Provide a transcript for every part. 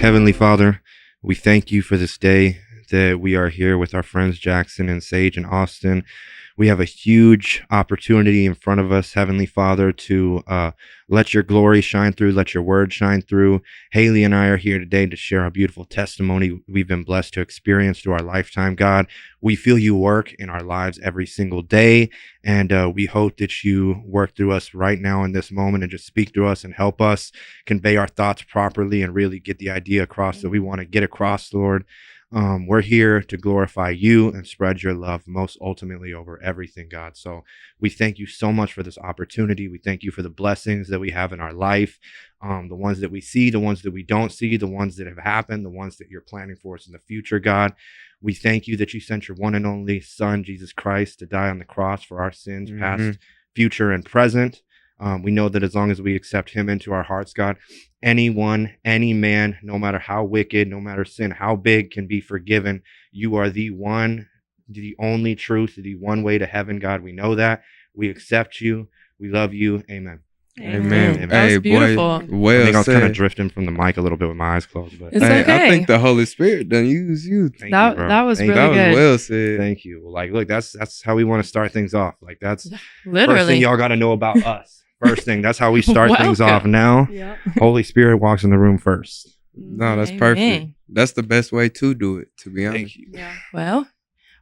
Heavenly Father, we thank you for this day that we are here with our friends Jackson and Sage and Austin. We have a huge opportunity in front of us, Heavenly Father, to let your glory shine through, let your word shine through. Haley and I are here today to share a beautiful testimony we've been blessed to experience through our lifetime, God. We feel you work in our lives every single day, and we hope that you work through us right now in this moment and just speak through us and help us convey our thoughts properly and really get the idea across that we want to get across, Lord. We're here to glorify you and spread your love most ultimately over everything, God. So we thank you so much for this opportunity. We thank you for the blessings that we have in our life, the ones that we see, the ones that we don't see, the ones that have happened, the ones that you're planning for us in the future, God. We thank you that you sent your one and only Son, Jesus Christ, to die on the cross for our sins, past, future, and present. We know that as long as we accept him into our hearts, God, anyone, any man, no matter how wicked, no matter sin, how big, can be forgiven. You are the one, the only truth, the one way to heaven, God. We know that. We accept you. We love you. Amen. Amen. Amen. Hey, beautiful. boy, well I think I was said. kind of drifting from the mic a little bit with my eyes closed, but It's Hey, okay. I think the Holy Spirit done use you. thank That- you, bro. that was Thank you. really That was good. well said. Thank you. Like, look, that's how we want to start things off. Like, that's first thing Literally. y'all got to know about us. First thing, that's how we start things off. Welcome. Now, Yep. Holy Spirit walks in the room first. No, that's Amen. perfect. That's the best way to do it, to be honest. Thank you. Yeah. Well,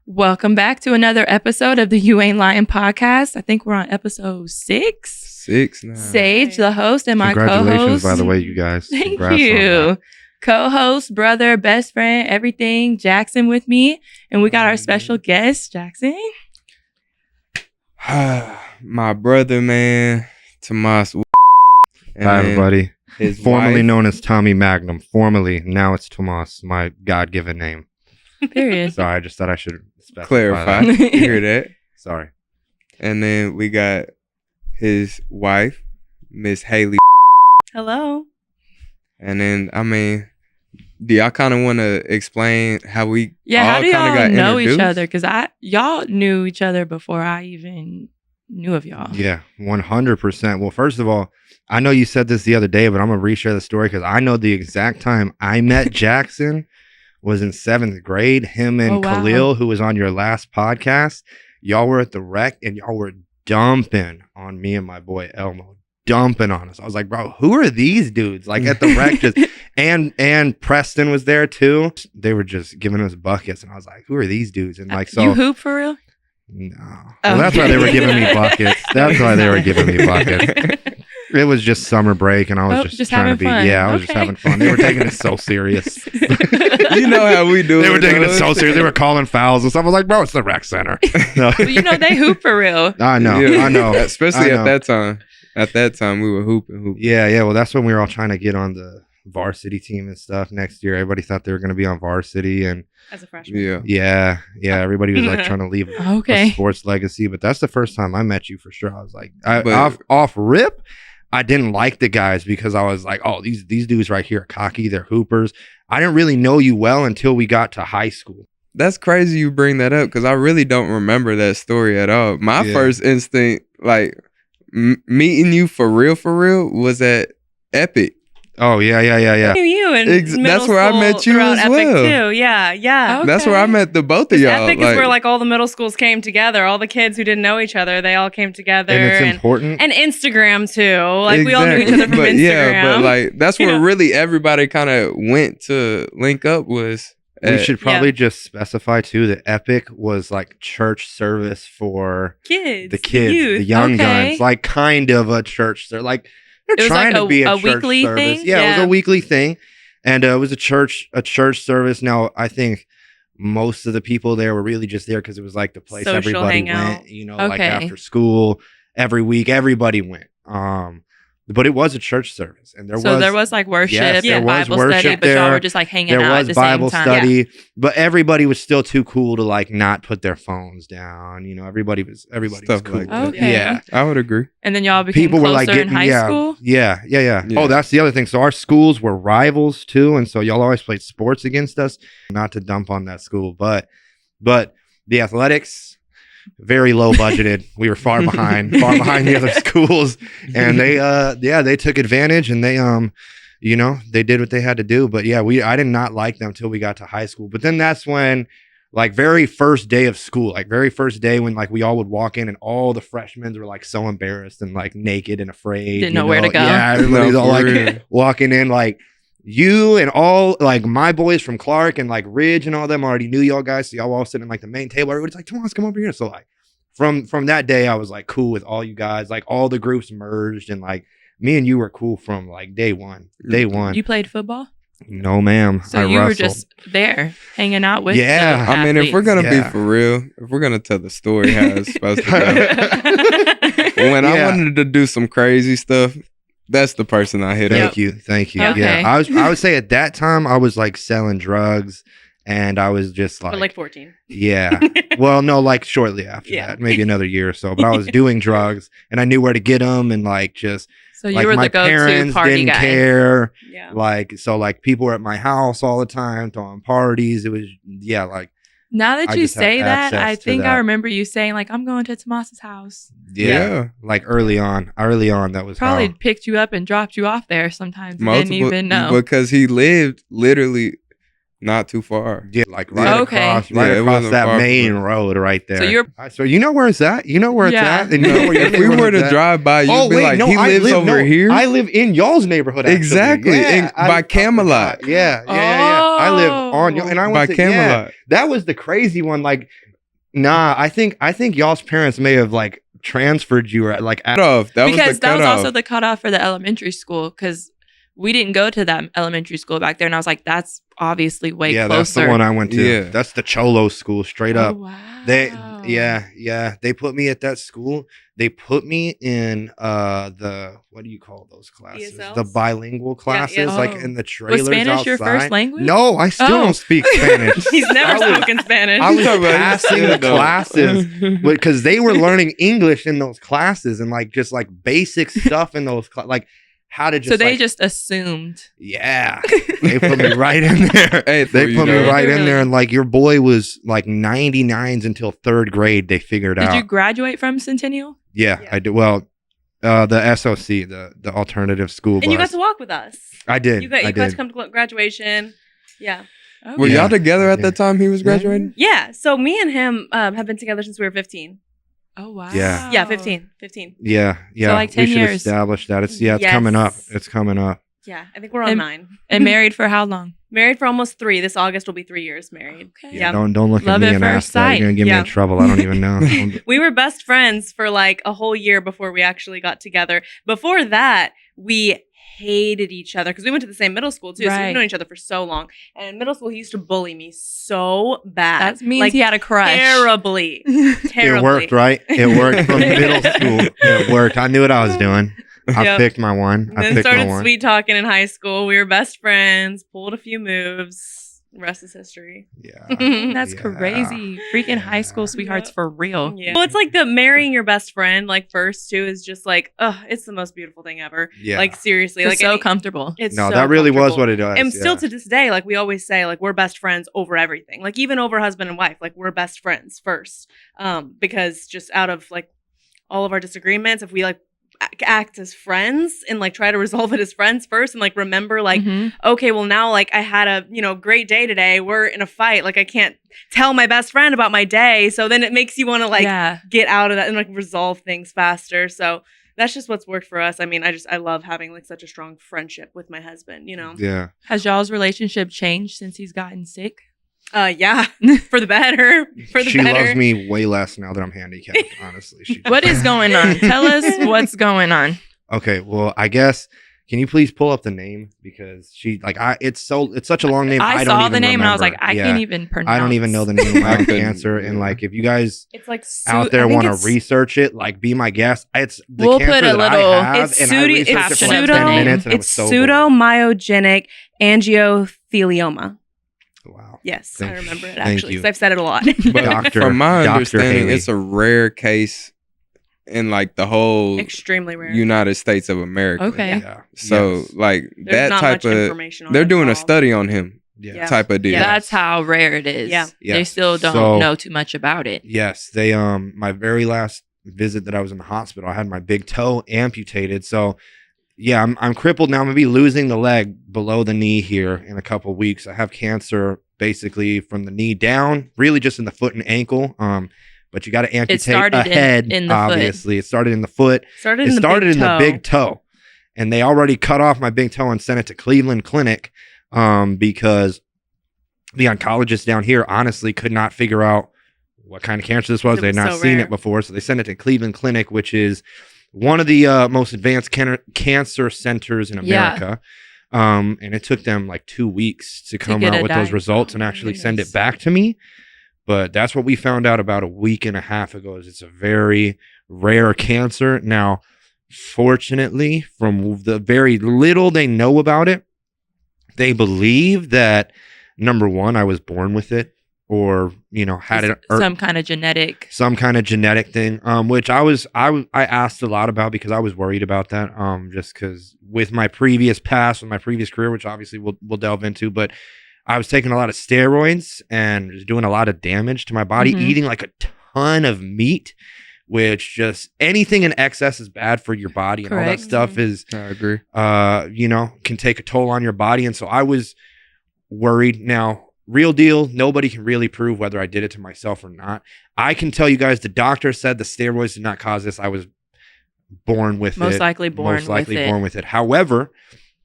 welcome back to another episode of the You Aint Lyin podcast. I think we're on episode 6. 6 now. Sage, the host, and my Congratulations, co-host. by the way, you guys. Thank Congrats on you. Co-host, brother, best friend, everything, Jackson with me. And we got our special guest, Jackson. My brother, man, Tomas. that. Hi, everybody. His Formerly wife. known as Tommy Magnum. Formerly, now it's Tomas, my God-given name. Period. Sorry, I just thought I should specify Clarify. that. You hear that? Sorry. And then we got his wife, Miss Haley. Hello. And then, I mean, do y'all kind of want to explain how we Yeah, how all do kind of y'all got know each introduced? other? Because y'all knew each other before I even knew of y'all. Yeah, 100%. Well, first of all, I know you said this the other day, but I'm going to reshare the story because I know the exact time I met Jackson was in 7th grade. Him and Oh, wow. Khalil, who was on your last podcast, y'all were at the rec and y'all were dumping on me and my boy Elmo. Dumping on us. I was like, bro, who are these dudes? Like at the rec, just and Preston was there too. They were just giving us buckets, and I was like, who are these dudes? And like, so You hoop for real? no. Well, that's why they were giving me buckets. That's why they were giving me buckets. It was just summer break, and I was just trying to having be. fun. Yeah, I was just Okay. having fun. They were taking it so serious. You know how we do They it. were taking it though. so serious. They were calling fouls and stuff. I was like, bro, it's the rec center. No. Well, you know they hoop for real. I know. Yeah. I know. Especially I at know. that time. At that time, we were hooping. Yeah. Well, that's when we were all trying to get on the varsity team and stuff next year. Everybody thought they were going to be on varsity, and As a freshman. Yeah. yeah. Everybody was like trying to leave a Okay. sports legacy. But that's the first time I met you for sure. I was like, But- off rip, I didn't like the guys because I was like, oh, these dudes right here are cocky. They're hoopers. I didn't really know you well until we got to high school. That's crazy you bring that up because I really don't remember that story at all. My Yeah. first instinct, like meeting you for real, was at Epic. Oh yeah. I knew you in middle That's where I school met you throughout as Epic well. too. Yeah. Okay. That's where I met the both of y'all. Epic is where like all the middle schools came together. All the kids who didn't know each other, they all came together. And it's important. and Instagram too. Like we all knew each other from but Instagram. Yeah, but like that's where Yeah. really everybody kind of went to link up was. We at- should probably just specify too that Epic was like church service for kids, the kids, youth. the young Okay. guns, like kind of a church. They're like they're It was trying like to be a a church weekly service. thing? Yeah, it was Yeah. a weekly thing, and it was a church service. Now I think most of the people there were really just there because it was like the place Social everybody hangout. went. You know, like Okay. after school, every week, everybody went. But it was a church service, and there was like worship Yes, there and was Bible study, worship but y'all there. were just like hanging there out at was the Bible same time. study, but everybody was still too cool to like not put their phones down. You know, everybody was Stuff cool. like that. Okay. Yeah. I would agree. And then y'all became People were like closer in getting high school. Yeah. Yeah. Oh, that's the other thing. So our schools were rivals too, and so y'all always played sports against us. Not to dump on that school, but the athletics very low budgeted. We were far behind the other schools, and they took advantage, and you know, they did what they had to do. But yeah, I did not like them till we got to high school. But then that's when, like, very first day of school, like very first day when like we all would walk in and all the freshmen were like so embarrassed and like naked and afraid. Didn't know where to go. Yeah, everybody's No, all for like real. walking in, like you and all like my boys from Clark and like Ridge and all them already knew y'all guys. So y'all all sitting in like the main table. Everybody's like, Tomas, come over here. So like from that day, I was like cool with all you guys. Like all the groups merged and like me and you were cool from like day one. Day one. You played football? No, ma'am. So I you were wrestled. just there hanging out with Yeah. the I mean, if we're athletes. gonna Yeah. be for real, if we're gonna tell the story how it's supposed to go, when I Yeah. wanted to do some crazy stuff, that's the person I hit Thank up. you. Thank you. Okay. Yeah. I would say at that time I was like selling drugs and I was just But like 14. yeah. Well, no, like shortly after Yeah. that, maybe another year or so. But I was doing drugs and I knew where to get them and like just So you like were my the go-to parents party didn't guy. care. Yeah. Like so, like people were at my house all the time throwing parties. It was like Now that I you just had say that, access I to think I that. remember you saying like, "I'm going to Tomas's house." Yeah. like early on that was Probably how. picked you up and dropped you off there sometimes. You Multiple, didn't even know. because he lived literally not too far. Yeah, like right Okay. across, Yeah, right it across wasn't that far from main it. road right there. So you're- so you know where it's at? You know where it's Yeah. at? And you know where your If we were neighborhood's to at? drive by, you'd Oh be wait, like, no, he I lives live over here. I live in y'all's neighborhood. Actually. Exactly, by I Camelot. forgot. Yeah. I live on y'all, and I by went to Camelot. that was the crazy one. Like, nah, I think y'all's parents may have like transferred you or like. Cutoff. That because was the that was cutoff. also the cutoff for the elementary school because we didn't go to that elementary school back there, and I was like, "That's obviously way yeah, closer." that's the one I went to. Yeah. That's the Cholo school, straight up. Oh, wow. They put me at that school. They put me in the what do you call those classes? ESLs? The bilingual classes, Oh. like in the trailers Was Spanish outside. your first language? No, I still Oh. don't speak Spanish. He's never I was- spoken Spanish. I was Talk about passing the though. classes because they were learning English in those classes and like just like basic stuff in those like how to just So they like, just assumed. yeah, they put me right in there. Hey, They put me know. right in Really? there, and like your boy was like 99s until third grade. They figured Did out. you graduate from Centennial? Yeah, Yeah. I did. Well, the SOC, the alternative school bus. and you got to walk with us. I did. You I got did. to come to graduation. Yeah. Were Yeah. y'all together at Yeah. the time he was graduating? Yeah. So me and him have been together since we were 15. Oh wow. Yeah. Yeah, 15. 15. Yeah, yeah. like we 10 should years. establish that. It's it's Yes. coming up. It's coming up. Yeah. I think we're on And- 9. And married for how long? Married for almost 3. This August will be 3 years married. Okay. Yeah. Don't look Love at me at and first ask that. sight. You're gonna get me Yeah. in trouble. I don't even know. We were best friends for like a whole year before we actually got together. Before that, we hated each other because we went to the same middle school too. So Right. we've known each other for so long. And in middle school, he used to bully me so bad. That means like, he had a crush. terribly. Terribly. It worked, right? It worked from middle school. It worked. I knew what I was doing. I Yep. picked my one. And I then picked my started one. sweet talking in high school. We were best friends, pulled a few moves. Rest is history. Yeah. That's Yeah. crazy. Freaking high school sweethearts Yeah. for real. Yeah. Well, it's like the marrying your best friend, like first too, is just like, it's the most beautiful thing ever. Yeah. Like seriously, It's like so any- comfortable. It's No, so that really was comfortable. what it does. And still yeah. to this day, like we always say, like we're best friends over everything. Like even over husband and wife, like we're best friends first. Because just out of like all of our disagreements, if we like act as friends and like try to resolve it as friends first and like remember like Mhm. okay, well now like I had a great day today, we're in a fight, like I can't tell my best friend about my day, so then it makes you want to like yeah. get out of that and like resolve things faster. So that's just what's worked for us. I mean, I love having like such a strong friendship with my husband, Yeah. Has y'all's relationship changed since he's gotten sick? Yeah, for the better. For the She better. loves me way less now that I'm handicapped, honestly. She What is going on? Tell us what's going on. Okay, well, I guess can you please pull up the name because she like it's such a long name. I don't saw even the name and I was like, remember. I Yeah. can't even pronounce. I don't even know the name of my I own couldn't, cancer. And yeah. like, if you guys It's like out there want to research it, like, be my guest. It's the We'll cancer put a that I little- have, It's and I researched it caption for like of the 10 name. minutes, and It's I was so bored. pseudomyogenic angiothelioma. Wow. Yes, Thank- I remember it thank actually you. because I've said it a lot. But Doctor- from my Dr. understanding, Haley. it's a rare case in like the whole Extremely rare. United States of America. Okay. Yeah. So Yes. like There's that not type much of information on they're it doing at a all. study on him Yeah. type of deal. Yeah. That's how rare it is. Yeah. They Yes. still don't So- know too much about it. Yes, they my very last visit that I was in the hospital, I had my big toe amputated. So yeah, I'm crippled now. I'm gonna be losing the leg below the knee here in a couple weeks. I have cancer basically from the knee down, really just in the foot and ankle. But you got to amputate started a head. in the foot. Obviously, it started in the foot. Started It in started the in the big toe, and they already cut off my big toe and sent it to Cleveland Clinic, because the oncologist down here honestly could not figure out what kind of cancer this was. They had not seen it before, so they sent it to Cleveland Clinic, which is one of the most advanced cancer centers in America. And it took them like 2 weeks to come out with those results and actually send it back to me. But that's what we found out about a week and a half ago, is it's a very rare cancer. Now, fortunately, from the very little they know about it, they believe that, number one, I was born with it, or, you know, had it, or some kind of genetic thing, which I asked a lot about, because I was worried about that, just because with my previous past, with my previous career, which obviously we'll delve into, but I was taking a lot of steroids and just doing a lot of damage to my body, eating like a ton of meat, which just anything in excess is bad for your body. And all that stuff is, I agree. You know, can take a toll on your body. And so I was worried. Now, real deal, nobody can really prove whether I did it to myself or not. I can tell you guys, the doctor said the steroids did not cause this. I was born with it. Most likely born with it. However,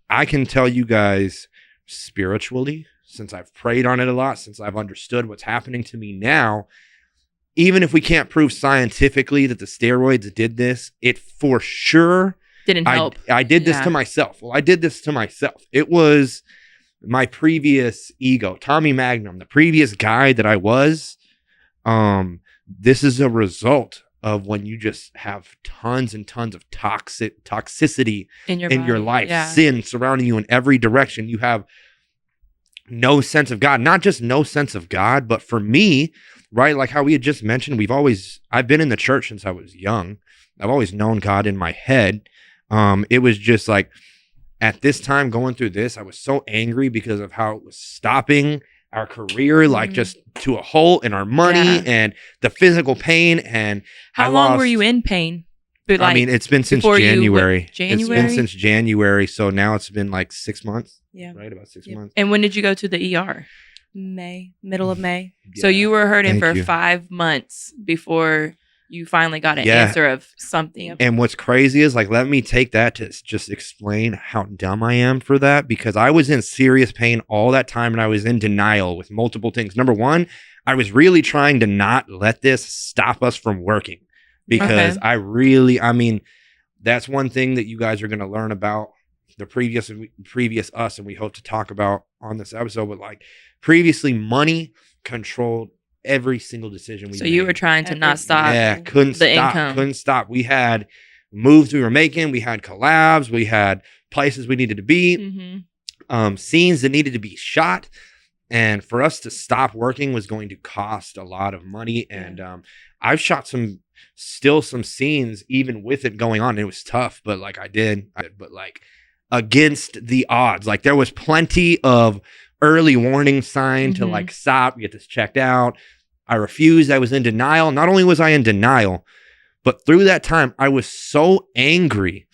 I can tell you guys spiritually, since I've prayed on it a lot, since I've understood what's happening to me now, even if we can't prove scientifically that the steroids did this, it for sure didn't help. I did this to myself. Well, I did this to myself. It was my previous ego, Tommy Magnum, the previous guy that I was. This is a result of when you just have tons and tons of toxicity in your life, sin surrounding you in every direction. You have no sense of God, not just no sense of God, but for me, right? Like how we had just mentioned, I've been in the church since I was young. I've always known God in my head. It was just like, at this time going through this, I was so angry because of how it was stopping our career, like just to a halt, in our money and the physical pain. And how long were you in pain? Like, I mean, it's been since January. It's been since January. So now it's been like 6 months. Yeah. Right? About 6 months. And when did you go to the ER? Middle of May. Yeah. So you were hurting for 5 months before you finally got an answer of something. And what's crazy is, like, let me take that to just explain how dumb I am for that, because I was in serious pain all that time, and I was in denial with multiple things. Number one, I was really trying to not let this stop us from working, because I mean, that's one thing that you guys are going to learn about the previous us, and we hope to talk about on this episode. But like, previously, money controlled every single decision we made. So you were trying to not stop. Yeah, couldn't stop. We had moves we were making. We had collabs. We had places we needed to be. Scenes that needed to be shot. And for us to stop working was going to cost a lot of money. And I've shot some scenes even with it going on. It was tough, but like but like against the odds. Like, there was plenty of early warning sign to like, stop, get this checked out. I refused. I was in denial. Not only was I in denial, but through that time, I was so angry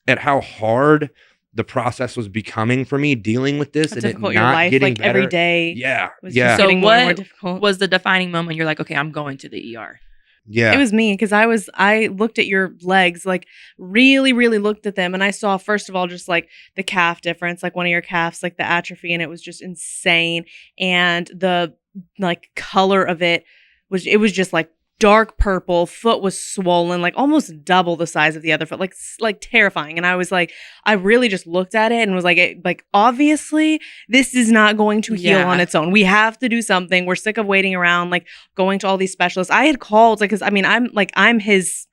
at how hard the process was becoming for me dealing with this. And difficult, your life, like better. Every day. Was just getting more and more difficult. Was the defining moment? You're like, okay, I'm going to the ER. Yeah. It was me, because I looked at your legs, like really, really looked at them. And I saw, first of all, just like the calf difference, like one of your calves, like the atrophy, and it was just insane. And the like color of it was just like dark purple. Foot was swollen, like almost double the size of the other foot, like terrifying. And I was like, I really just looked at it and was like, obviously this is not going to heal on its own. We have to do something. We're sick of waiting around, like going to all these specialists. I had called, like, cause I mean, I'm his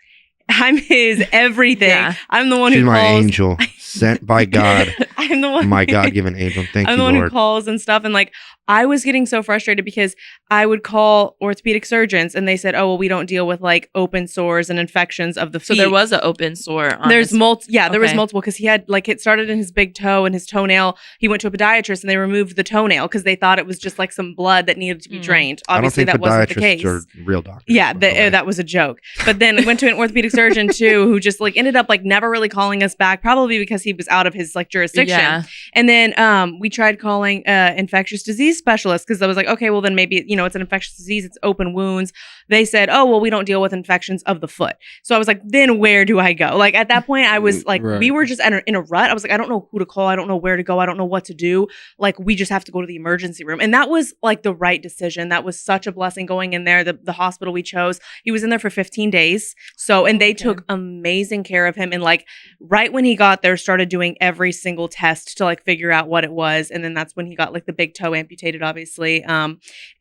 everything. I'm the one who calls. She's my angel sent by God. I'm the one. My God-given angel. Thank you, Lord. I'm the one who calls and stuff. And like, I was getting so frustrated because I would call orthopedic surgeons and they said, "Oh, well, we don't deal with like open sores and infections of the feet." So there was an open sore on There's his- there was Okay. multiple because he had like it started in his big toe and his toenail. He went to a podiatrist and they removed the toenail because they thought it was just like some blood that needed to be drained. Obviously, I don't that think wasn't the podiatrists case. are real doctors. Yeah, by the way. that was a joke. But then went to an orthopedic surgeon too, who just like ended up like never really calling us back, probably because he was out of his like jurisdiction. Yeah. And then we tried calling infectious disease specialist because I was like, okay, well then maybe it's an infectious disease, it's open wounds. They said, oh well, we don't deal with infections of the foot. So I was like, then where do I go? Like at that point, I was like, Right. we were just in a rut. I was like, I don't know who to call, I don't know where to go, I don't know what to do. Like we just have to go to the emergency room, and that was like the right decision. That was such a blessing going in there. The hospital we chose, he was in there for 15 days. So and they Okay. took amazing care of him, and like right when he got there, started doing every single test to like figure out what it was, and then that's when he got like the big toe amputated, obviously.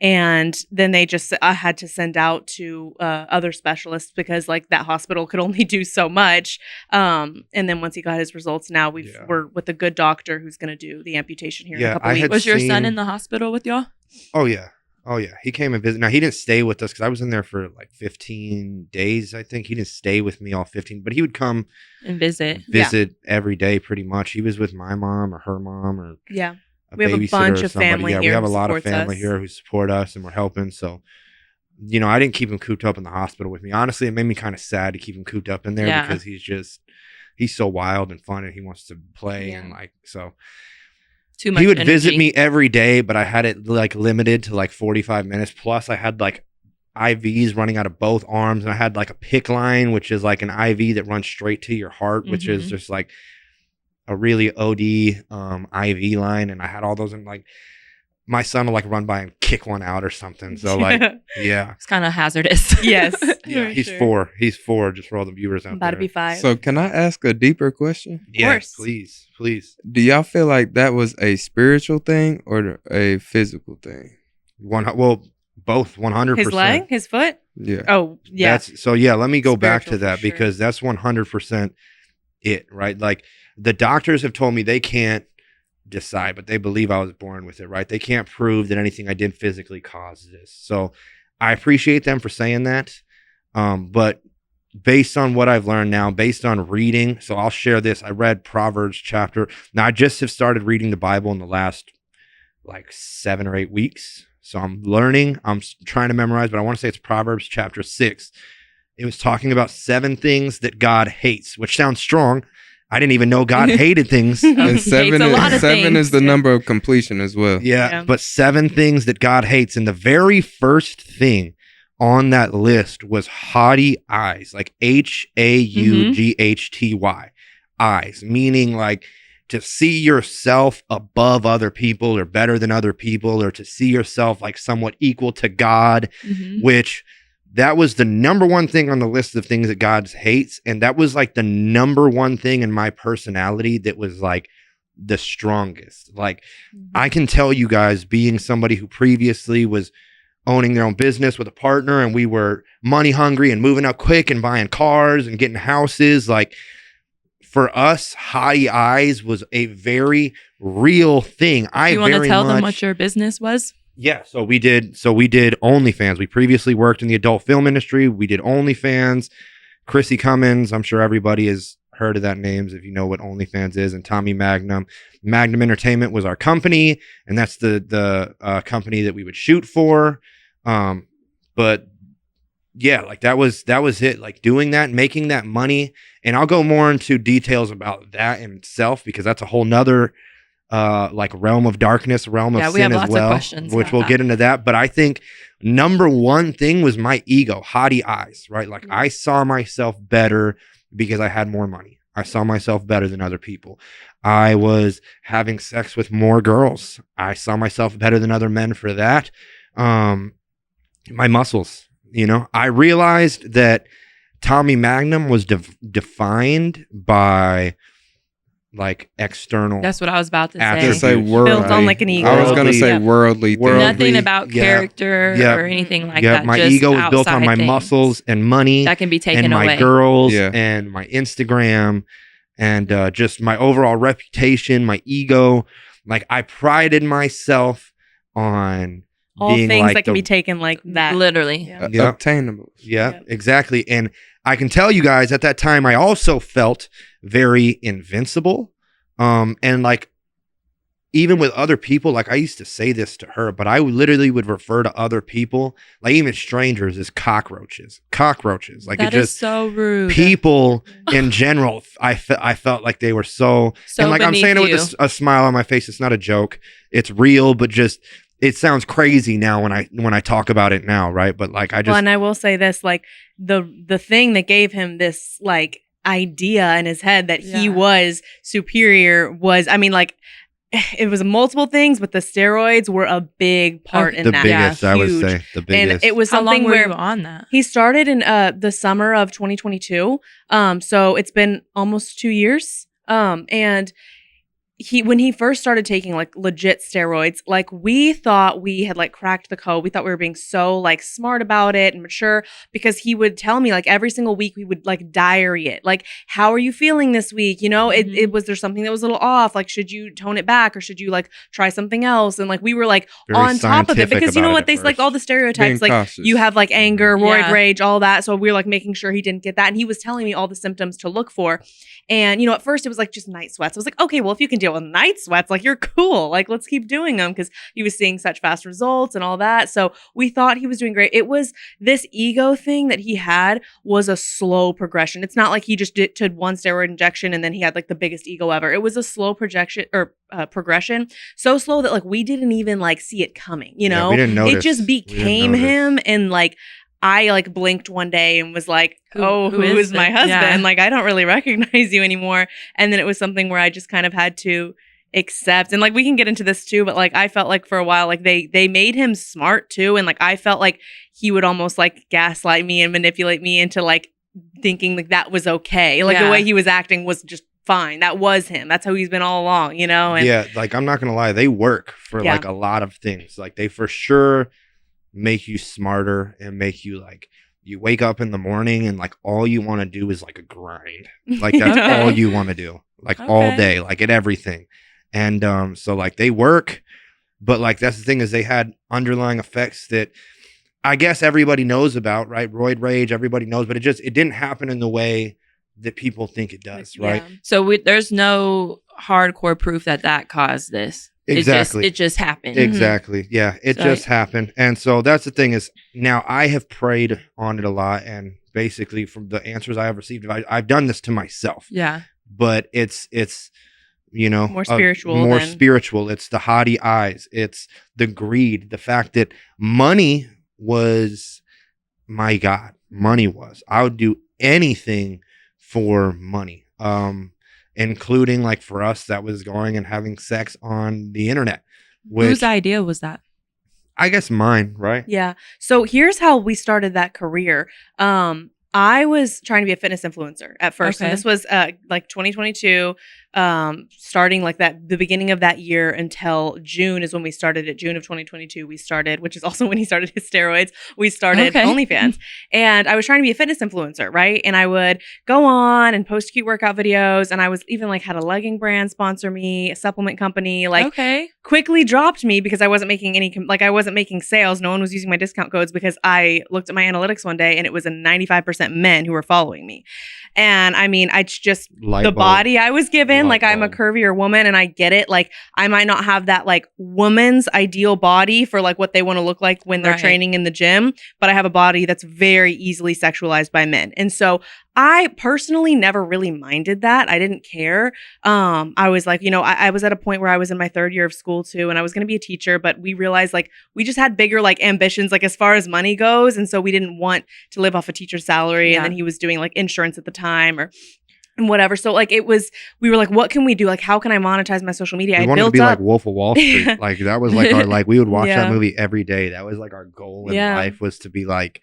And then they just had to send out to other specialists because like that hospital could only do so much. And then once he got his results, now we're with a good doctor who's going to do the amputation here in a Yeah, couple I weeks. had Was your son seen- in the hospital with y'all? Oh yeah. He came and visited. Now he didn't stay with us because I was in there for like 15 days. I think he didn't stay with me all 15, but he would come And visit. visit every day pretty much. He was with my mom or her mom or Yeah. a We have a babysitter bunch or of somebody. family Yeah, we here have a who lot of supports family us. here who support us and we're helping. So, I didn't keep him cooped up in the hospital with me. Honestly, it made me kind of sad to keep him cooped up in there Yeah. because he's so wild and fun and he wants to play Yeah. and like so. Too much He would energy. visit me every day, but I had it like limited to like 45 minutes. Plus, I had like IVs running out of both arms, and I had like a PIC line, which is like an IV that runs straight to your heart, which is Mhm. just like a really OD IV line. And I had all those, and like my son will like run by and kick one out or something. So like, yeah, It's kind of hazardous. yes. yeah, For he's sure. 4. He's 4. Just for all the viewers out I'm about there. to be 5. So can I ask a deeper question? Yeah, course. please. Do y'all feel like that was a spiritual thing or a physical thing? Both 100%. His leg, his foot. Yeah. Oh yeah. Let me go back to Spiritual for that sure. because that's 100% it, right? Like the doctors have told me they can't decide, but they believe I was born with it, right? They can't prove that anything I did physically caused this. So I appreciate them for saying that. But based on what I've learned now, based on reading, so I'll share this. I read Proverbs chapter. Now I just have started reading the Bible in the last like 7 or 8 weeks. So I'm learning. I'm trying to memorize, but I want to say it's Proverbs chapter 6. It was talking about 7 things that God hates, which sounds strong. I didn't even know God hated things. And He hates seven, a lot of seven is things. the number of completion as well. Yeah, but 7 things that God hates. And the very first thing on that list was haughty eyes, like HAUGHTY, eyes, meaning like to see yourself above other people or better than other people, or to see yourself like somewhat equal to God, Mhm. which that was the number one thing on the list of things that God hates. And that was like the number one thing in my personality that was like the strongest. Like I can tell you guys, being somebody who previously was owning their own business with a partner and we were money hungry and moving up quick and buying cars and getting houses, like for us, haughty eyes was a very real thing. You want to tell them what your business was? Yeah, so we did OnlyFans. We previously worked in the adult film industry. We did OnlyFans. Chrissy Cummins, I'm sure everybody has heard of that names if you know what OnlyFans is, and Tommy Magnum. Magnum Entertainment was our company, and that's the company that we would shoot for. But yeah, like that was it. Like doing that, making that money, and I'll go more into details about that in itself because that's a whole nother like realm of darkness, realm of Yeah, sin we have as lots of well, questions which about we'll that. get into that. But I think number one thing was my ego, haughty eyes, right? Like I saw myself better because I had more money. I saw myself better than other people. I was having sex with more girls. I saw myself better than other men for that. My muscles, I realized that Tommy Magnum was defined by like external. That's what I was about to To say. say Built worldly. on like an ego. I was gonna Worldly. say Yeah. worldly. Worldly. things. Nothing about Yeah. character Yeah. or anything like Yeah, that. my just ego was built on outside my things muscles and money that can be taken and my away. girls Yeah. and my Instagram and just my overall reputation, my ego. Like I prided myself on All being things like that can the- be taken like that. Literally. Yeah. Yeah. Obtainable. Yeah, Yep. exactly. And I can tell you guys at that time, I also felt very invincible. And like, even with other people, like I used to say this to her, but I literally would refer to other people, like even strangers, as cockroaches. Cockroaches. Like That it is just, so rude. people in general, I felt like they were so So and like I'm beneath saying it with you. a smile on my face. It's not a joke. It's real, but just it sounds crazy now when I talk about it now, right? But like I Well, just and I will say this, like the thing that gave him this like idea in his head that he Yeah. was superior was, I mean, like it was multiple things, but the steroids were a big part in the that. biggest, I would Huge. say, the biggest. And it was How long something were where you on that? he started in the summer of 2022. So it's been almost 2 years. And when he first started taking like legit steroids, like we thought we had like cracked the code. We thought we were being so like smart about it and mature, because he would tell me like every single week we would like diary it. Like, how are you feeling this week? You know, it was there something that was a little off? Like, should you tone it back or should you like try something else? And like we were like Very on top of it, scientific because you know about what it they at like all the first. stereotypes, Being like cautious. you have like anger, roid Yeah. rage, all that. So we were like making sure he didn't get that. And he was telling me all the symptoms to look for. And, you know, at first it was like just night sweats. I was like, okay, well, if you can deal with night sweats, like you're cool. Like, let's keep doing them, because he was seeing such fast results and all that. So we thought he was doing great. It was this ego thing that he had was a slow progression. It's not like he just did one steroid injection and then he had like the biggest ego ever. It was a slow progression, so slow that like we didn't even like see it coming, you Yeah, know? we didn't notice. It just We didn't became notice. him, and like I like blinked one day and was like, Who who is is my this? husband? Yeah. Like, I don't really recognize you anymore. And then it was something where I just kind of had to accept. And like we can get into this too, but like I felt like for a while, like they made him smart too. And like I felt like he would almost like gaslight me and manipulate me into like thinking like that was okay. Like the Yeah. way he was acting was just fine. That was him. That's how he's been all along, you know? And yeah, like I'm not gonna lie, they work for Yeah. like a lot of things. Like they for sure make you smarter and make you like you wake up in the morning and like all you want to do is like a grind. Like that's Okay. all you want to do. Like all Okay. day, like at everything. And so like they work, but like that's the thing is they had underlying effects that I guess everybody knows about, right? Roid rage, everybody knows, but it didn't happen in the way that people think it does, right? Yeah. So there's no hardcore proof that caused this. Exactly. It just happened. Exactly. Yeah, it So- just happened. And so that's the thing is now I have prayed on it a lot, and basically from the answers I have received, I've done this to myself, Yeah. but it's you know More spiritual more than- spiritual. It's the haughty eyes. It's the greed. The fact that money was my God. Money was. I would do anything for money. Including like for us that was going and having sex on the internet, which Whose idea was that? I guess mine, right? Yeah. So here's how we started that career. I was trying to be a fitness influencer at first, Okay. and this was like 2022, starting like the beginning of that year until June is when we started it. June of 2022, we started, which is also when he started his steroids. We started Okay. OnlyFans, and I was trying to be a fitness influencer, right? And I would go on and post cute workout videos, and I was even like had a legging brand sponsor me, a supplement company, like okay. quickly dropped me because I wasn't making I wasn't making sales. No one was using my discount codes because I looked at my analytics one day and it was a 95% men who were following me. And I mean, it's just Light the bulb. body I was given. Light Like I'm a bulb. curvier woman and I get it. Like I might not have that like woman's ideal body for like what they want to look like when they're Right. training in the gym, but I have a body that's very easily sexualized by men. And so I personally never really minded that. I didn't care. I was like, you know, I was at a point where I was in my third year of school too, and I was going to be a teacher, but we realized like we just had bigger like ambitions, like as far as money goes. And so we didn't want to live off a teacher's salary. Yeah. And then he was doing like insurance at the time and whatever. So like we were like, what can we do? Like, how can I monetize my social media? We I wanted to built be up. like Wolf of Wall Street. Like that was like our like we would watch Yeah. that movie every day. That was like our goal in Yeah. life was to be like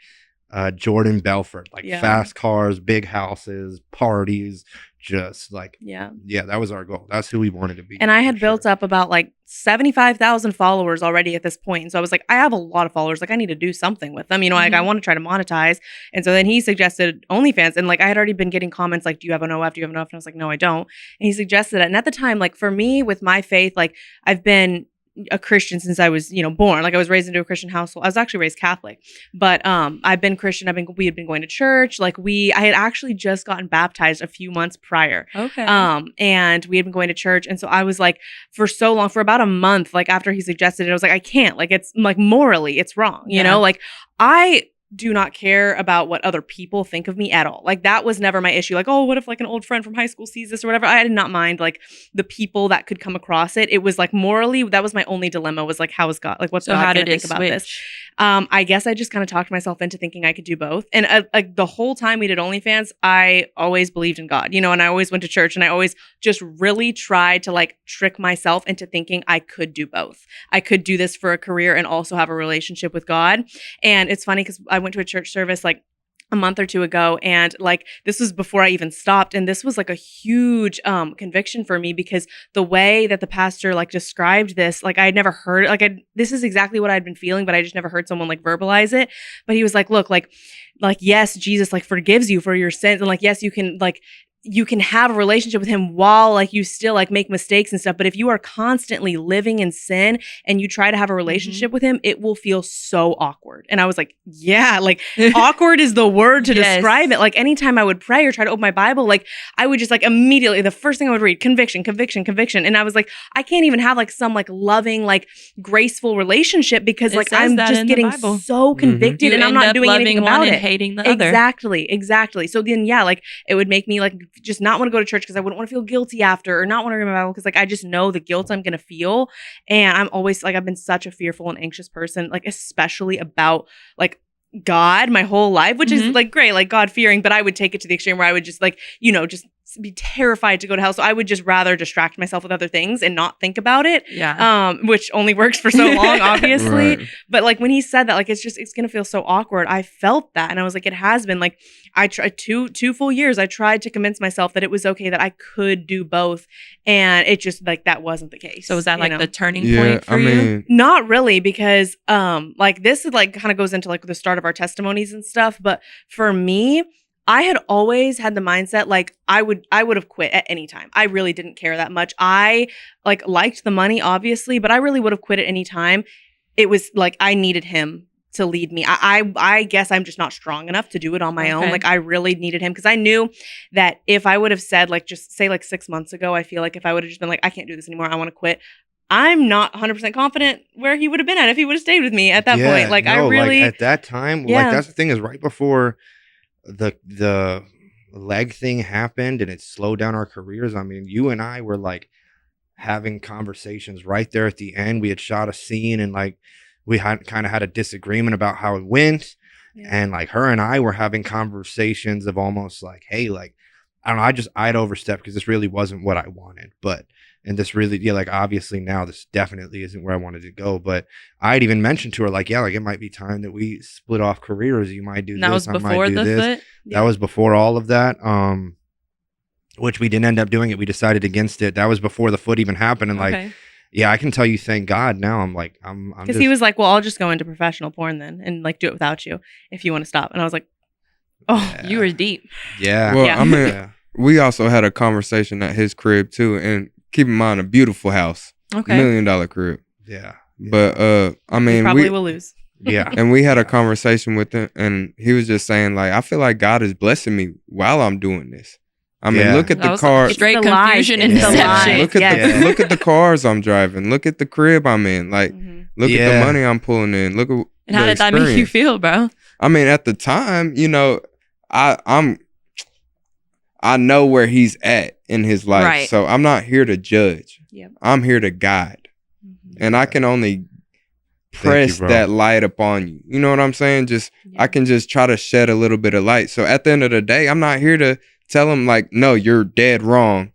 Jordan Belfort, like Yeah. fast cars, big houses, parties, just like Yeah. that was our goal. That's who we wanted to be. And I for had built sure. up about like 75,000 followers already at this point. And so I was like, I have a lot of followers. Like I need to do something with them. You know, like I Mhm. want to try to monetize. And so then he suggested OnlyFans. And like I had already been getting comments like, do you have an OF? Do you have an OF? And I was like, no, I don't. And he suggested it. And at the time, like for me with my faith, like I've been a Christian since I was, born. Like I was raised into a Christian household. I was actually raised Catholic, but I've been Christian. We had been going to church. Like I had actually just gotten baptized a few months prior. Okay. And we had been going to church, and so I was like, for so long, for about a month, like after he suggested it, I was like, I can't. Like it's like morally, it's wrong. You know, like I do not care about what other people think of me at all. Like that was never my issue. Like, oh, what if like an old friend from high school sees this or whatever? I did not mind like the people that could come across it. It was like morally, that was my only dilemma, was like, how is God? Like, what's God how gonna did it think about switch? this? I guess I just kind of talked myself into thinking I could do both. And like the whole time we did OnlyFans, I always believed in God, and I always went to church, and I always just really tried to like trick myself into thinking I could do both. I could do this for a career and also have a relationship with God. And it's funny because I went to a church service like a month or two ago, and like this was before I even stopped, and this was like a huge conviction for me, because the way that the pastor like described this, like I had never heard, like this is exactly what I'd been feeling, but I just never heard someone like verbalize it. But he was like, look, like yes, Jesus like forgives you for your sins, and like yes, you can have a relationship with him while like you still like make mistakes and stuff. But if you are constantly living in sin and you try to have a relationship with him, it will feel so awkward. And I was like, yeah, like awkward is the word to describe it. Like anytime I would pray or try to open my Bible, like I would just like immediately, the first thing I would read, conviction, conviction, conviction. And I was like, I can't even have like some like loving, like graceful relationship, because like I'm just getting so convicted and I'm not doing anything about it. Hating the other. Exactly. So then, yeah, like it would make me like just not want to go to church because I wouldn't want to feel guilty after, or not want to read my Bible because like I just know the guilt I'm going to feel. And I'm always like, I've been such a fearful and anxious person, like especially about like God my whole life, which is like great, like God fearing, but I would take it to the extreme where I would just like, just be terrified to go to hell. So I would just rather distract myself with other things and not think about it. Yeah. Which only works for so long, obviously. Right. But like when he said that, like it's going to feel so awkward. I felt that. And I was like, it has been like, I tried two full years. I tried to convince myself that it was okay, that I could do both. And it just like, that wasn't the case. So was that like the turning point for you? mean, Not really, because like this is like kind of goes into like the start of our testimonies and stuff. But for me, I had always had the mindset like I would have quit at any time. I really didn't care that much. I like liked the money, obviously, but I really would have quit at any time. It was like I needed him to lead me. I guess I'm just not strong enough to do it on my own. Like I really needed him, because I knew that if I would have said like, just say like 6 months ago, I feel like if I would have just been like, I can't do this anymore, I want to quit, I'm not 100% confident where he would have been at if he would have stayed with me at that point. Like I really, like at that time, like that's the thing, is right before the leg thing happened and it slowed down our careers. I mean, you and I were like having conversations right there at the end. We had shot a scene and like we had kind of had a disagreement about how it went. And like her and I were having conversations of almost like, hey, like, I don't know, I'd overstepped because this really wasn't what I wanted. And this really, like obviously now this definitely isn't where I wanted to go. But I'd even mentioned to her like, yeah, like it might be time that we split off careers. You might do that this. That was before the foot? That was before all of that. Which we didn't end up doing it. We decided against it. That was before the foot even happened. And like, yeah, I can tell you, thank God now. I'm like, I'm because he was like, well, I'll just go into professional porn then and like do it without you if you want to stop. And I was like, oh, you were deep. Yeah. Well, I mean, we also had a conversation at his crib too, and keep in mind, a beautiful house, $1 million crib. Yeah. But I mean, you probably will lose. Yeah. And we had a conversation with him, and he was just saying like, I feel like God is blessing me while I'm doing this. I mean, look at the cars. Straight confusion and deception. Look at the cars I'm driving. Look at the crib I'm in. Like, look at the money I'm pulling in. Look at and how did that make you feel, bro? I mean, at the time, I know where he's at in his life, so I'm not here to judge. I'm here to guide, and I can only press that light upon you. You know what I'm saying? I can just try to shed a little bit of light. So at the end of the day, I'm not here to tell him like, no, you're dead wrong,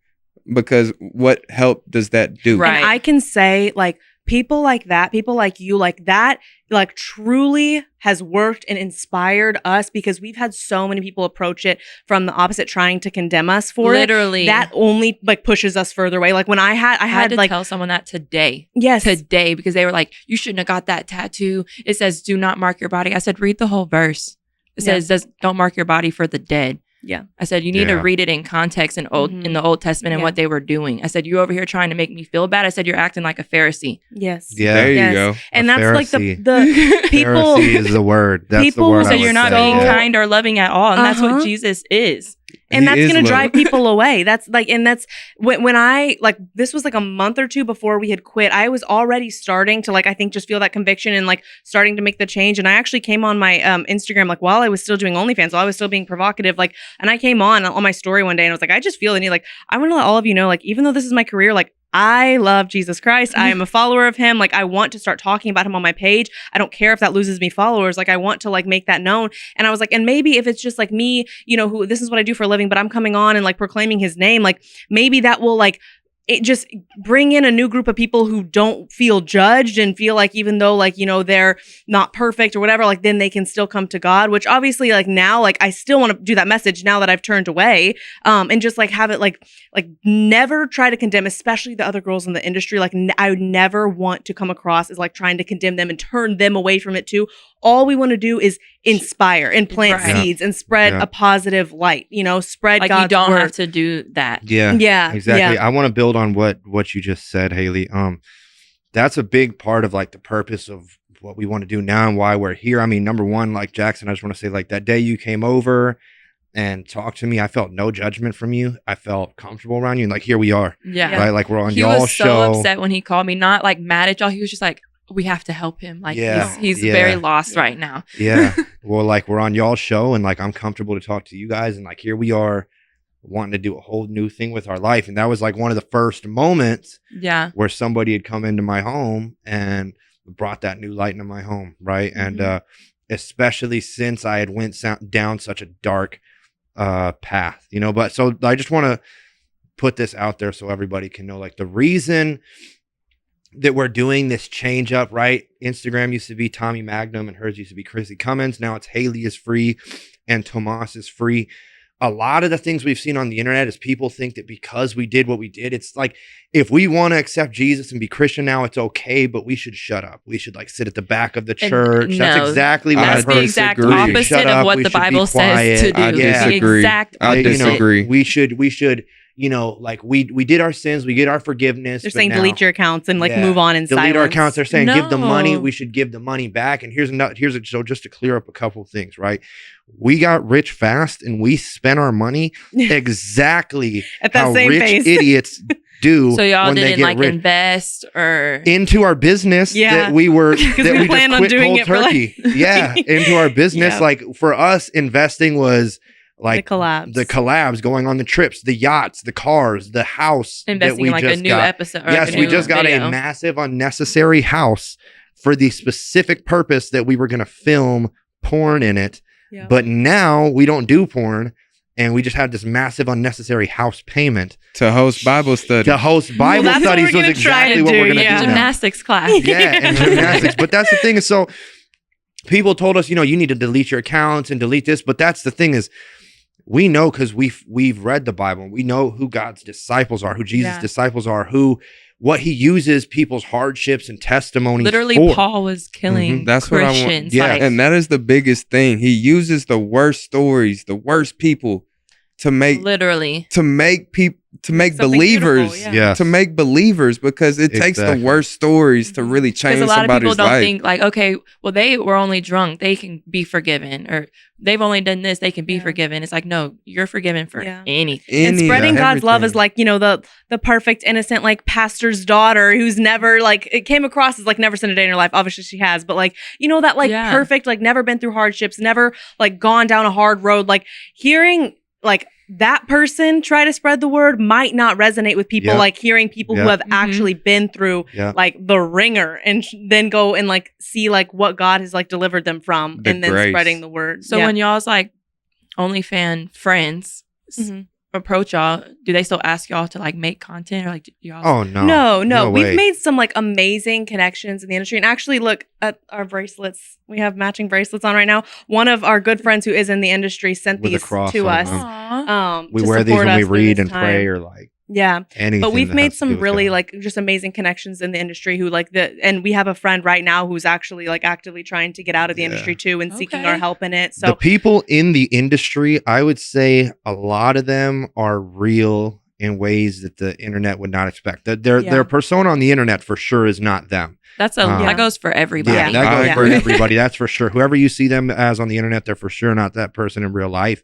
because what help does that do? Right. And I can say like people like that, people like you, like that, like truly has worked and inspired us, because we've had so many people approach it from the opposite, trying to condemn us for literally it. That only like pushes us further away. Like when I had to like tell someone that today. Yes. Today, because they were like, you shouldn't have got that tattoo. It says, do not mark your body. I said, read the whole verse. It says, don't mark your body for the dead. Yeah. I said, you need to read it in context in the Old Testament and what they were doing. I said, you over here trying to make me feel bad. I said, you're acting like a Pharisee. Yes. Yeah. There you go. And a that's Pharisee. like the people. Pharisee is the word. That's people, the word. So you're not being kind or loving at all. And that's what Jesus is. And that's going to drive people away. That's like, and that's when I, like, this was like a month or two before we had quit. I was already starting to, like, I think just feel that conviction and like starting to make the change. And I actually came on my Instagram, like, while I was still doing OnlyFans, while I was still being provocative, like, and I came on my story one day and I was like, I just feel the need, like, I want to let all of you know, like, even though this is my career, like, I love Jesus Christ. I am a follower of him. Like, I want to start talking about him on my page. I don't care if that loses me followers. Like, I want to like make that known. And I was like, and maybe if it's just like me, you know, who this is what I do for a living, but I'm coming on and like proclaiming his name, like maybe that will like it just bring in a new group of people who don't feel judged and feel like even though like, you know, they're not perfect or whatever, like then they can still come to God, which obviously like now, like I still want to do that message now that I've turned away, and just like have it like never try to condemn, especially the other girls in the industry. Like I would never want to come across as like trying to condemn them and turn them away from it too. All we want to do is inspire and plant seeds and spread a positive light, you know, spread like God's you don't word. have to do that. Yeah, exactly. I want to build on what you just said, Haley. That's a big part of like the purpose of what we want to do now and why we're here. I mean, number one, like Jackson, I just want to say like that day you came over and talked to me, I felt no judgment from you. I felt comfortable around you. And like, here we are. Yeah. Right? Like we're on y'all show. He was so upset when he called me, not like mad at y'all. He was just like, we have to help him. Like he's very lost right now. Yeah. Well, like we're on y'all's show and like I'm comfortable to talk to you guys. And like here we are wanting to do a whole new thing with our life. And that was like one of the first moments where somebody had come into my home and brought that new light into my home. Right. Mm-hmm. And especially since I had went down such a dark path, you know, but so I just want to put this out there so everybody can know like the reason that we're doing this change up, right? Instagram used to be Tommy Magnum and hers used to be Chrissy Cummins. Now it's Haley is free and Tomas is free. A lot of the things we've seen on the internet is people think that because we did what we did, it's like, if we want to accept Jesus and be Christian now, it's okay, but we should shut up. We should like sit at the back of the church. No, that's exactly what I've heard. That's the exact opposite of what the Bible says to do. I disagree. Exact I disagree. We should, you know, like we did our sins, we get our forgiveness. They're saying delete your accounts and like move on in silence. Delete our accounts. They're saying give the money. We should give the money back. And so just to clear up a couple of things, right? We got rich fast and we spent our money exactly at that how same rich pace. Idiots do. So y'all when didn't they like rich. Invest or into our business that we were that we planned on doing it turkey. For like yeah, into our business. Like for us, investing was like the collabs, going on the trips, the yachts, the cars, the house. Investing that we in like just a new got. episode. Yes, we just got a massive unnecessary house for the specific purpose that we were going to film porn in it. Yeah. But now we don't do porn. And we just had this massive unnecessary house payment to host Bible studies. To host Bible studies was exactly what we're going to do. Gymnastics class. Yeah, and gymnastics. But that's the thing is, so people told us, you know, you need to delete your accounts and delete this. But that's the thing is, we know because we've read the Bible. We know who God's disciples are, who Jesus' disciples are, what he uses people's hardships and testimonies Literally, for. Paul was killing That's Christians. What I want. Yeah, and that is the biggest thing. He uses the worst stories, the worst people to make believers, to make believers, because it takes the worst stories to really change somebody's life. Because a lot of people don't think like, okay, well, they were only drunk, they can be forgiven, or they've only done this, they can be forgiven. It's like, no, you're forgiven for anything. And spreading God's love is like, you know, the perfect innocent like pastor's daughter who's never like, it came across as like never sinned a day in her life. Obviously she has, but like, you know, that like perfect, like never been through hardships, never like gone down a hard road. Like hearing like that person try to spread the word might not resonate with people. Like hearing people who have actually been through like the ringer and then go and like see like what God has like delivered them from and then spreading the word. So when y'all's like OnlyFans friends approach y'all, do they still ask y'all to like make content or like y'all? Oh no. We've made some like amazing connections in the industry, and actually look at our bracelets. We have matching bracelets on right now. One of our good friends who is in the industry sent these to us. We wear these when we read and pray or like Yeah. Anything but we've that made has to do some with really God. like just amazing connections in the industry who like and we have a friend right now who's actually like actively trying to get out of the industry too and seeking our help in it. So the people in the industry, I would say a lot of them are real in ways that the internet would not expect. Their persona on the internet for sure is not them. That goes for everybody. Yeah, that goes for everybody. That's for sure. Whoever you see them as on the internet, they're for sure not that person in real life.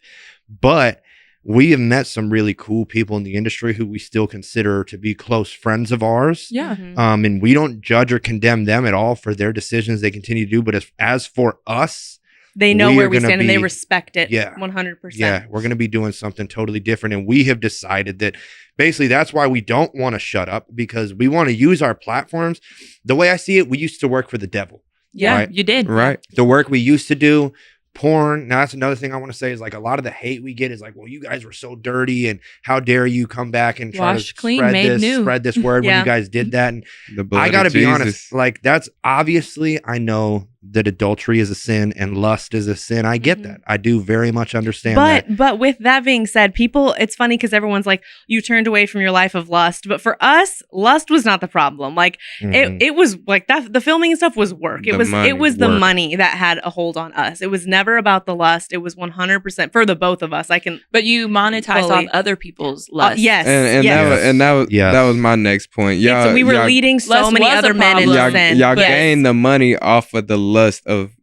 But we have met some really cool people in the industry who we still consider to be close friends of ours. Yeah. And we don't judge or condemn them at all for their decisions they continue to do. But as for us, they know where we stand and they respect it. Yeah. 100%. Yeah. We're going to be doing something totally different. And we have decided that basically that's why we don't want to shut up, because we want to use our platforms. The way I see it, we used to work for the devil. Yeah, right? You did. Right. The work we used to do. Porn. Now that's another thing I want to say is like a lot of the hate we get is like, well, you guys were so dirty and how dare you come back and try to spread this word when you guys did that. And I got to be honest, like that's obviously, I know that adultery is a sin and lust is a sin. I get that. I do very much understand that. But with that being said, people, it's funny because everyone's like, you turned away from your life of lust. But for us, lust was not the problem. Like it was like that. The filming and stuff was work. It was the money that had a hold on us. It was never about the lust. It was 100% for the both of us. But you monetized on other people's lust. Yes. That was my next point. So we were leading so many other men into sin. Y'all gained the money off of the lust of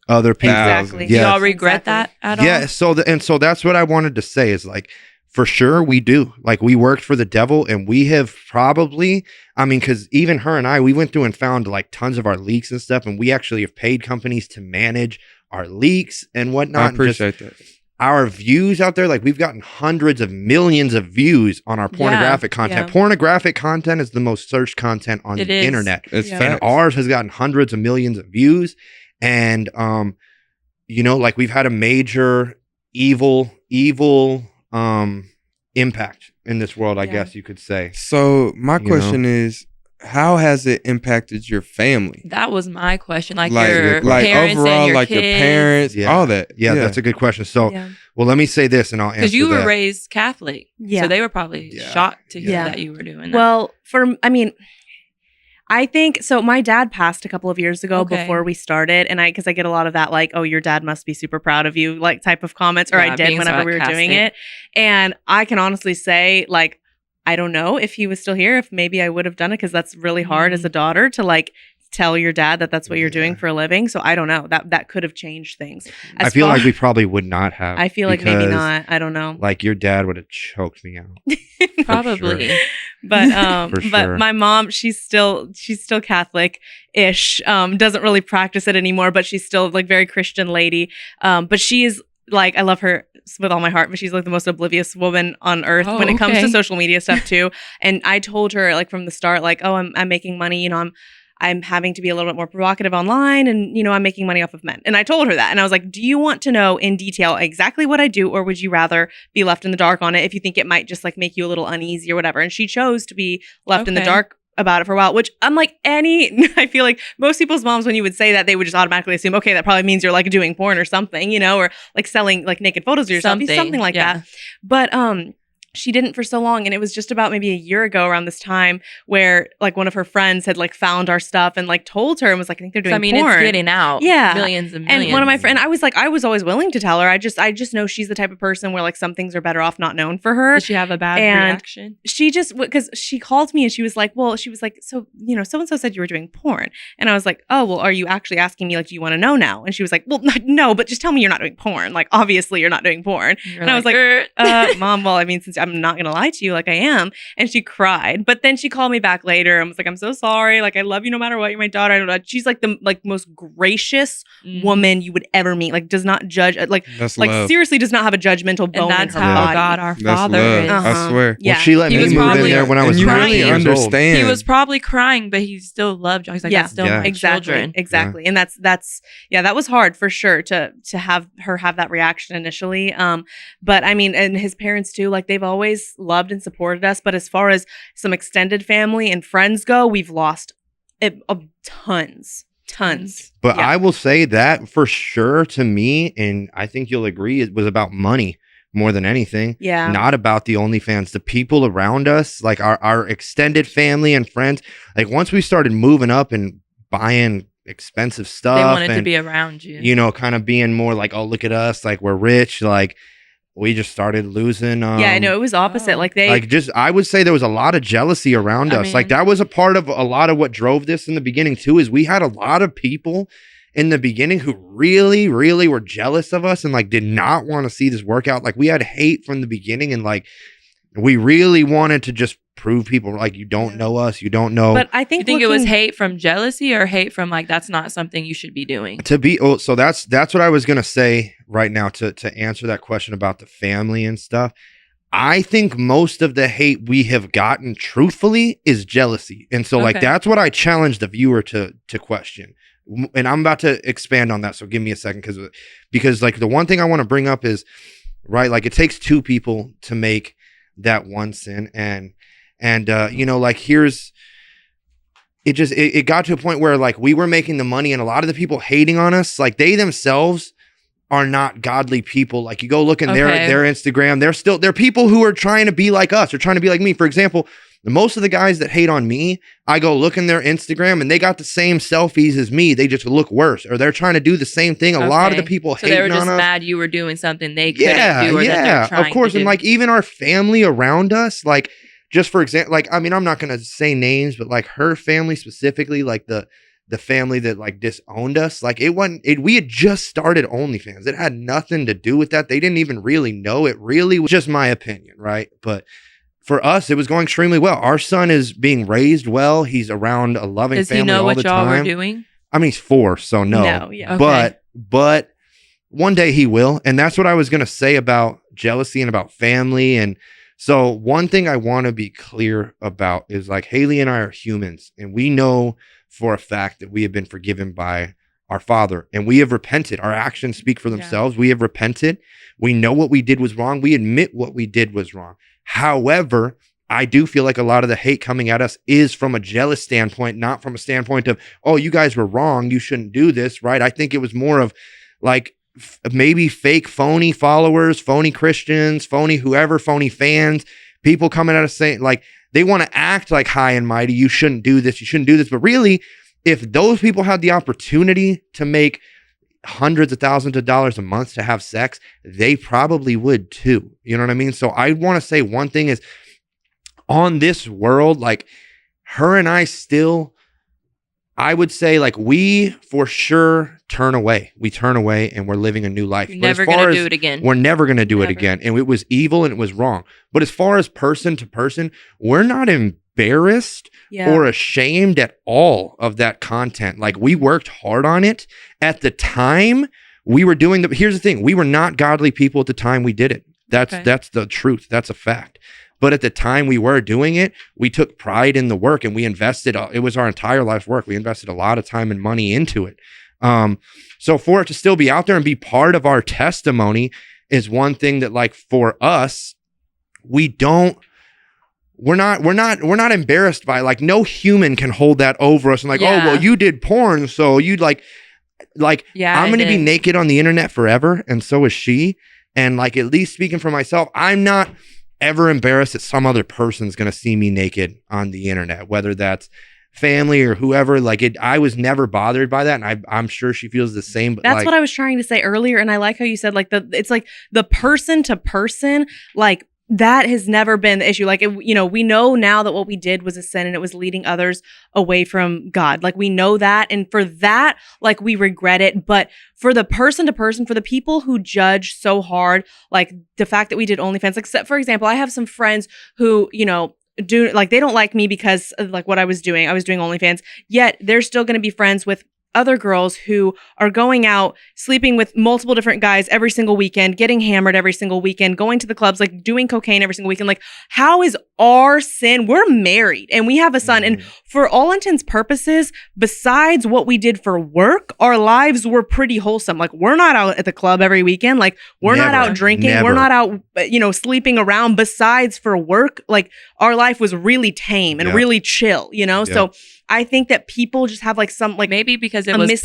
other people. Exactly. Do y'all regret that at all? Yeah. So that's what I wanted to say is like, for sure we do. Like we worked for the devil and we have probably, I mean, because even her and I, we went through and found like tons of our leaks and stuff. And we actually have paid companies to manage our leaks and whatnot. I appreciate that. Our views out there, like we've gotten hundreds of millions of views on our pornographic content. Pornographic content is the most searched content on the internet. And ours has gotten hundreds of millions of views. And, like we've had a major evil impact in this world, I guess you could say. So my question is, how has it impacted your family? That was my question. Like your parents overall, and your like kids. your parents, all that. Yeah, that's a good question. So, well, let me say this and I'll answer that. Because you were raised Catholic. Yeah. So they were probably shocked to hear that you were doing that. Well, I think, so my dad passed a couple of years ago before we started. And because I get a lot of that, like, oh, your dad must be super proud of you, like type of comments, or I did whenever we were doing it. And I can honestly say, like, I don't know if he was still here, if maybe I would have done it, because that's really hard as a daughter to like tell your dad that that's what you're doing for a living. So I don't know, that could have changed things. I feel like we probably would not have. I feel like maybe not. I don't know. Like your dad would have choked me out. Probably. Sure. But my mom, she's still Catholic-ish. Doesn't really practice it anymore, but she's still like very Christian lady. But she is like, I love her with all my heart, but she's like the most oblivious woman on earth when it comes to social media stuff too. And I told her like from the start, like, oh, I'm making money, I'm having to be a little bit more provocative online, and I'm making money off of men. And I told her that, and I was like, do you want to know in detail exactly what I do, or would you rather be left in the dark on it if you think it might just like make you a little uneasy or whatever? And she chose to be left in the dark about it for a while, which unlike I feel like most people's moms, when you would say that, they would just automatically assume, okay, that probably means you're like doing porn or something, or like selling like naked photos of yourself, something like that. But she didn't for so long. And it was just about maybe a year ago around this time where like one of her friends had like found our stuff and like told her and was like, I think they're doing porn. It's getting out. Yeah. Millions and millions. And one of my friends, I was always willing to tell her. I just know she's the type of person where like some things are better off not known for her. Did she have a bad reaction? She just, because she called me and she was like, so, so-and-so said you were doing porn. And I was like, oh, well, are you actually asking me, like, do you want to know now? And she was like, well, no, but just tell me you're not doing porn. Like, obviously you're not doing porn. And I was like, Mom, well, I mean, since I'm not going to lie to you, like I am. And she cried. But then she called me back later and was like, I'm so sorry. Like, I love you no matter what. You're my daughter. I don't know. She's like the most gracious woman you would ever meet. Like, does not judge. Seriously does not have a judgmental bone in her body. God, our Father is. I swear. Yeah. Well, she let me move in there when I was 9 years old. He was probably crying, but he still loved you. He's like, that's still my children. Exactly. And that was hard for sure to have her have that reaction initially. But I mean, and his parents too, like they've always loved and supported us. But as far as some extended family and friends go, we've lost tons. But I will say that for sure to me, and I think you'll agree, it was about money. more than anything. Yeah. Not about the OnlyFans. The people around us, like our extended family and friends, like once we started moving up and buying expensive stuff, they wanted and, to be around you. You know, kind of being more like, oh, look at us, like we're rich, like we just started losing. Yeah, I know it was opposite. Like I would say there was a lot of jealousy around us. Like that was a part of a lot of what drove this in the beginning too, is we had a lot of people in the beginning who really, really were jealous of us and like did not want to see this work out. Like we had hate from the beginning, and like we really wanted to just prove people like, you don't know us, you don't know. But I think it was hate from jealousy or hate from like, that's not something you should be doing. So that's what I was gonna say right now to answer that question about the family and stuff. I think most of the hate we have gotten, truthfully, is jealousy. And so like that's what I challenge the viewer to question. And I'm about to expand on that, so give me a second, because like the one thing I want to bring up is, right, like it takes two people to make that one sin, and you know, like it got to a point where like we were making the money, and a lot of the people hating on us, like they themselves are not godly people. Like you go look in their Instagram, they're people who are trying to be like us, or trying to be like me. For example, most of the guys that hate on me, I go look in their Instagram and they got the same selfies as me. They just look worse, or they're trying to do the same thing. A lot of the people hating on us. So they were just mad you were doing something they couldn't do, or that they're trying of course. to do. And like even our family around us, like just for example, like, I mean, I'm not going to say names, but like her family specifically, like the family that like disowned us, like we had just started OnlyFans. It had nothing to do with that. They didn't even really know. It really was just my opinion, right? But for us, it was going extremely well. Our son is being raised well. He's around a loving family all the time. Does he know what y'all were doing? I mean, he's 4, so no. No, yeah. Okay. But one day he will. And that's what I was going to say about jealousy and about family. And so one thing I want to be clear about is like Haley and I are humans, and we know for a fact that we have been forgiven by our Father, and we have repented. Our actions speak for themselves. Yeah. We have repented. We know what we did was wrong. We admit what we did was wrong. However, I do feel like a lot of the hate coming at us is from a jealous standpoint, not from a standpoint of, oh, you guys were wrong, you shouldn't do this, right? I think it was more of like maybe fake, phony followers, phony Christians, phony whoever, phony fans, people coming at us saying like, they want to act like high and mighty. You shouldn't do this. You shouldn't do this. But really, if those people had the opportunity to make hundreds of thousands of dollars a month to have sex, they probably would too. You know what I mean? So I want to say one thing is, on this world, like her and I still, I would say like we for sure turn away. We turn away and we're living a new life. You're never going to do it again. We're never going to do it again. And it was evil and it was wrong. But as far as person to person, we're not embarrassed or ashamed at all of that content. Like we worked hard on it. At the time we were doing here's the thing. We were not godly people at the time we did it. That's the truth. That's a fact. But at the time we were doing it, we took pride in the work, and we invested, it was our entire life's work. We invested a lot of time and money into it. So for it to still be out there and be part of our testimony is one thing that like for us, we're not embarrassed by, like no human can hold that over us and like, oh, well, you did porn. So you'd like, I'm going to be naked on the internet forever. And so is she. And like, at least speaking for myself, I'm not ever embarrassed that some other person's going to see me naked on the internet, whether that's family or whoever. Like I was never bothered by that. And I'm sure she feels the same. But that's what I was trying to say earlier. And I like how you said like it's like the person to person, like that has never been the issue. Like, we know now that what we did was a sin and it was leading others away from God. Like we know that. And for that, like we regret it. But for the person to person, for the people who judge so hard, like the fact that we did OnlyFans, like for example, I have some friends who, do like, they don't like me because of like what I was doing OnlyFans, yet they're still going to be friends with other girls who are going out, sleeping with multiple different guys every single weekend, getting hammered every single weekend, going to the clubs, like doing cocaine every single weekend. Like, how is our sin? We're married and we have a son. And for all intents purposes, besides what we did for work, our lives were pretty wholesome. Like we're not out at the club every weekend. Like we're not out drinking. We're not out, sleeping around besides for work. Like our life was really tame and really chill, So I think that people just have like some like maybe because because it was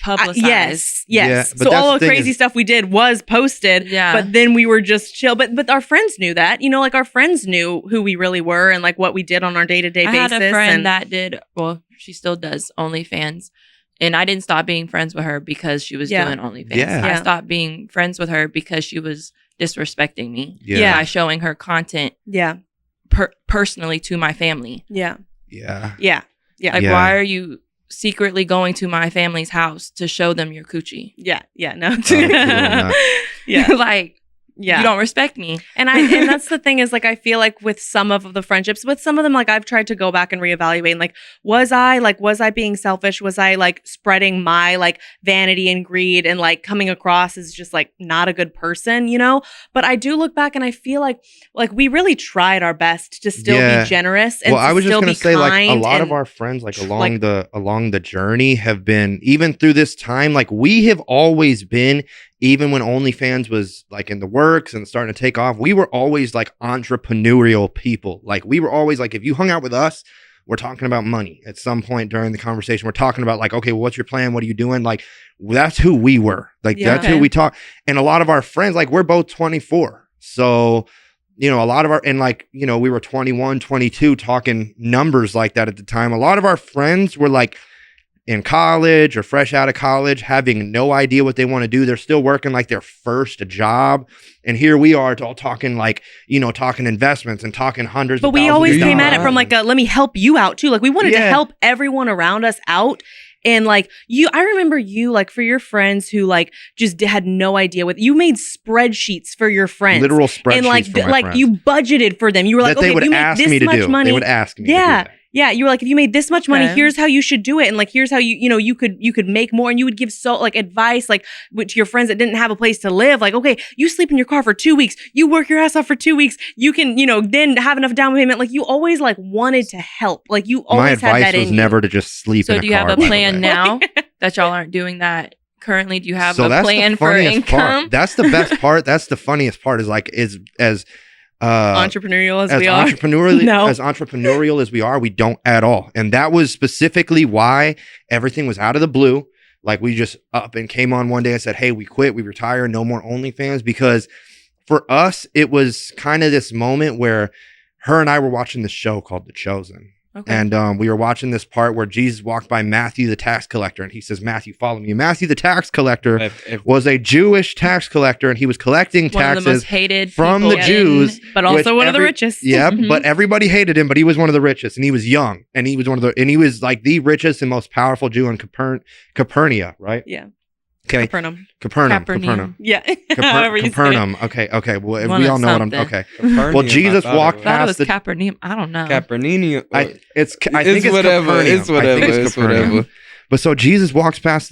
publicized. Yes. Yeah, so all the crazy stuff we did was posted. Yeah. But then we were just chill. But our friends knew that. Like our friends knew who we really were and like what we did on our day-to-day basis. I had a friend that did, well, she still does OnlyFans. And I didn't stop being friends with her because she was doing OnlyFans. Yeah. I stopped being friends with her because she was disrespecting me. Yeah. By showing her content. Yeah. Personally to my family. Yeah. Like, why are you secretly going to my family's house to show them your coochie? Yeah. No. Yeah. Like, you don't respect me. And that's the thing is, like, I feel like with some of the friendships, with some of them, like, I've tried to go back and reevaluate. And, like, was I being selfish? Was I, like, spreading my, like, vanity and greed and, like, coming across as just, like, not a good person, But I do look back and I feel like we really tried our best to still be generous. And I was just going to say, like, a lot and, of our friends, like, along the journey have been, even through this time, like, we have always been, even when OnlyFans was like in the works and starting to take off, we were always like entrepreneurial people. Like we were always like, if you hung out with us, we're talking about money at some point during the conversation. We're talking about like, okay, well, what's your plan? What are you doing? Like, that's who we were. Like, that's who we talk. And a lot of our friends, like we're both 24. So, a lot of and like, we were 21, 22 talking numbers like that at the time. A lot of our friends were like, in college or fresh out of college, having no idea what they want to do. They're still working like their first job. And here we are all talking like, talking investments and talking hundreds of thousands. But we always came at it from like let me help you out too. Like we wanted to help everyone around us out. And like I remember you like for your friends who like just had no idea what you made spreadsheets for your friends, literal spreadsheets, and like for my like friends. You budgeted for them. You were like, that okay, they would if you ask make me this to much do. money, They would ask me. To do that. Yeah, you were like, if you made this much money, here's how you should do it, and like here's how you could make more, and you would give advice like to your friends that didn't have a place to live. Like, okay, you sleep in your car for 2 weeks, you work your ass off for 2 weeks, you can then have enough down payment. Like you always like wanted to help. Like you always had that in you. My advice was never to just sleep. So in a do you car, have a plan now that y'all aren't doing that? Currently, do you have a plan for income? Part. That's the best part. That's the funniest part. Is like as entrepreneurial as we are. As entrepreneurial as we are, we don't at all. And that was specifically why everything was out of the blue. Like we just up and came on one day and said, "Hey, we quit. We retire. No more OnlyFans." Because for us, it was kind of this moment where her and I were watching this show called The Chosen. Okay. And we were watching this part where Jesus walked by Matthew the tax collector, and he says, "Matthew, follow me." And Matthew the tax collector was a Jewish tax collector, and he was collecting taxes one of the most hated from the Jews, but also one of the richest. Yeah, but everybody hated him, but he was one of the richest, and he was young, and he was he was like the richest and most powerful Jew in Capernaum, right? Yeah. Okay. Capernaum. Yeah. Capernaum. Okay. Well, we all know what I'm. Okay. Well, Jesus walked past the Capernaum. I don't know. Capernaum. I think it's whatever. It's whatever. But so Jesus walks past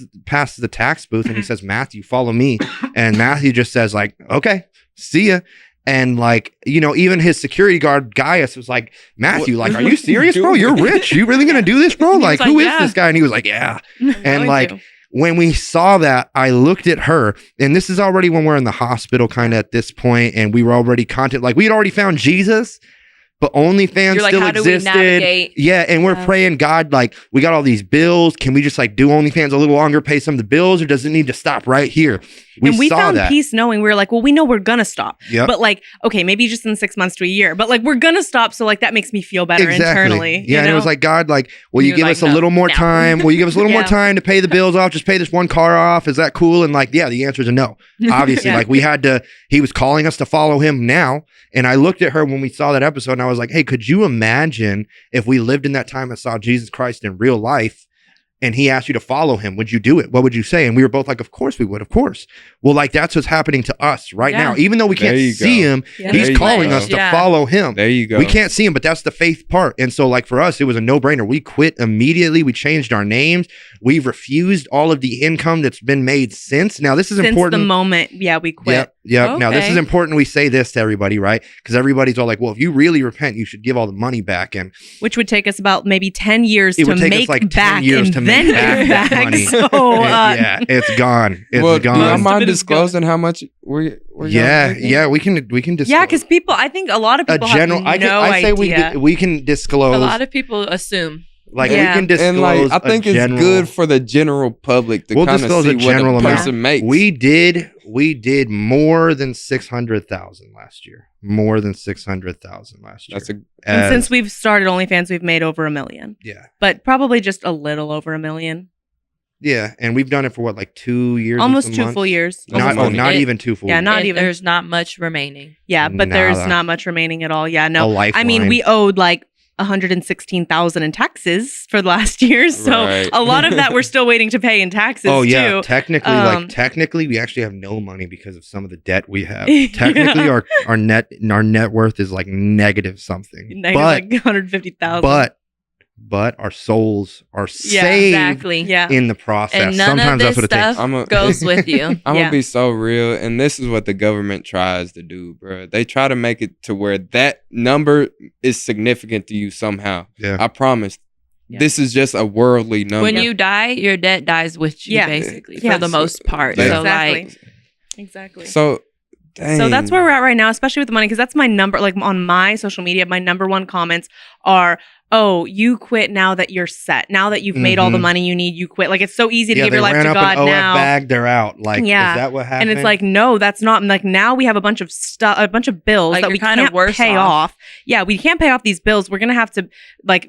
the tax booth and he says, "Matthew, follow me." And Matthew just says like, "Okay, see ya." And like, even his security guard Gaius was like, "Matthew, like, are you serious, bro? You're rich. You really gonna do this, bro? Like, who is this guy?" And he was like, "Yeah." And like. When we saw that, I looked at her, and this is already when we're in the hospital kind of at this point, and we were already we had already found Jesus, but OnlyFans still existed. Yeah, and we're praying, God, like, we got all these bills. Can we just like do OnlyFans a little longer, pay some of the bills, or does it need to stop right here? We found peace knowing we were like, well, we know we're gonna stop. Yep. But like, okay, maybe just in 6 months to a year. But like we're gonna stop. So like that makes me feel better internally. Yeah. And it was like, God, like, will you give us a little more time? Will you give us a little more time to pay the bills off? Just pay this one car off. Is that cool? And like, yeah, the answer is a no. Obviously, like he was calling us to follow him now. And I looked at her when we saw that episode and I was like, hey, could you imagine if we lived in that time and saw Jesus Christ in real life? And he asked you to follow him, would you do it? What would you say? And we were both like, of course we would, of course. Well, like that's what's happening to us right now. Even though we can't see him, he's calling us to follow him. There you go. We can't see him, but that's the faith part. And so like for us, it was a no-brainer. We quit immediately. We changed our names. We've refused all of the income that's been made since. Now this is important. Since the moment, we quit. Yeah. Okay. Now this is important. We say this to everybody, right? Because everybody's all like, well, if you really repent, you should give all the money back. And which would take us about maybe 10 years to make like back 10 years to make back that money. So, it's gone. It's gone. Do you mind disclosing how much we're we can disclose. Yeah, because I think a lot of people have no idea. We can disclose. A lot of people assume. Like we can disclose. And like I think it's good for the general public to kind of see what a person makes. We did more than 600,000 last year. More than 600,000 last year. And since we've started OnlyFans, we've made over $1 million. Yeah. But probably just a little over $1 million. Yeah, and we've done it for what, like 2 years? Almost 2 full years. Not even 2 full years. Yeah, not even. There's not much remaining. Yeah, but there's not much remaining at all. Yeah, no. I mean, we owed like 116,000 in taxes for the last year, so a lot of that we're still waiting to pay in taxes. Oh yeah, too. Technically, we actually have no money because of some of the debt we have. Technically, our net worth is like negative something, negative like 150,000. But our souls are saved in the process. And none sometimes of that's what it takes. Goes with you. I'm gonna be so real, and this is what the government tries to do, bro. They try to make it to where that number is significant to you somehow. Yeah, I promise. Yeah. This is just a worldly number. When you die, your debt dies with you, basically, for the most part. Yeah. So exactly. So. Dang. So that's where we're at right now, especially with the money, because that's my number. Like on my social media, my number one comments are, "Oh, you quit now that you're set. Now that you've made all the money you need, you quit." Like it's so easy to give your life to God now. Bag, they're out. Like, is that what happened? And it's like, no, that's not. Like now we have a bunch of stuff, a bunch of bills like that we can't pay off. Yeah, we can't pay off these bills. We're gonna have to like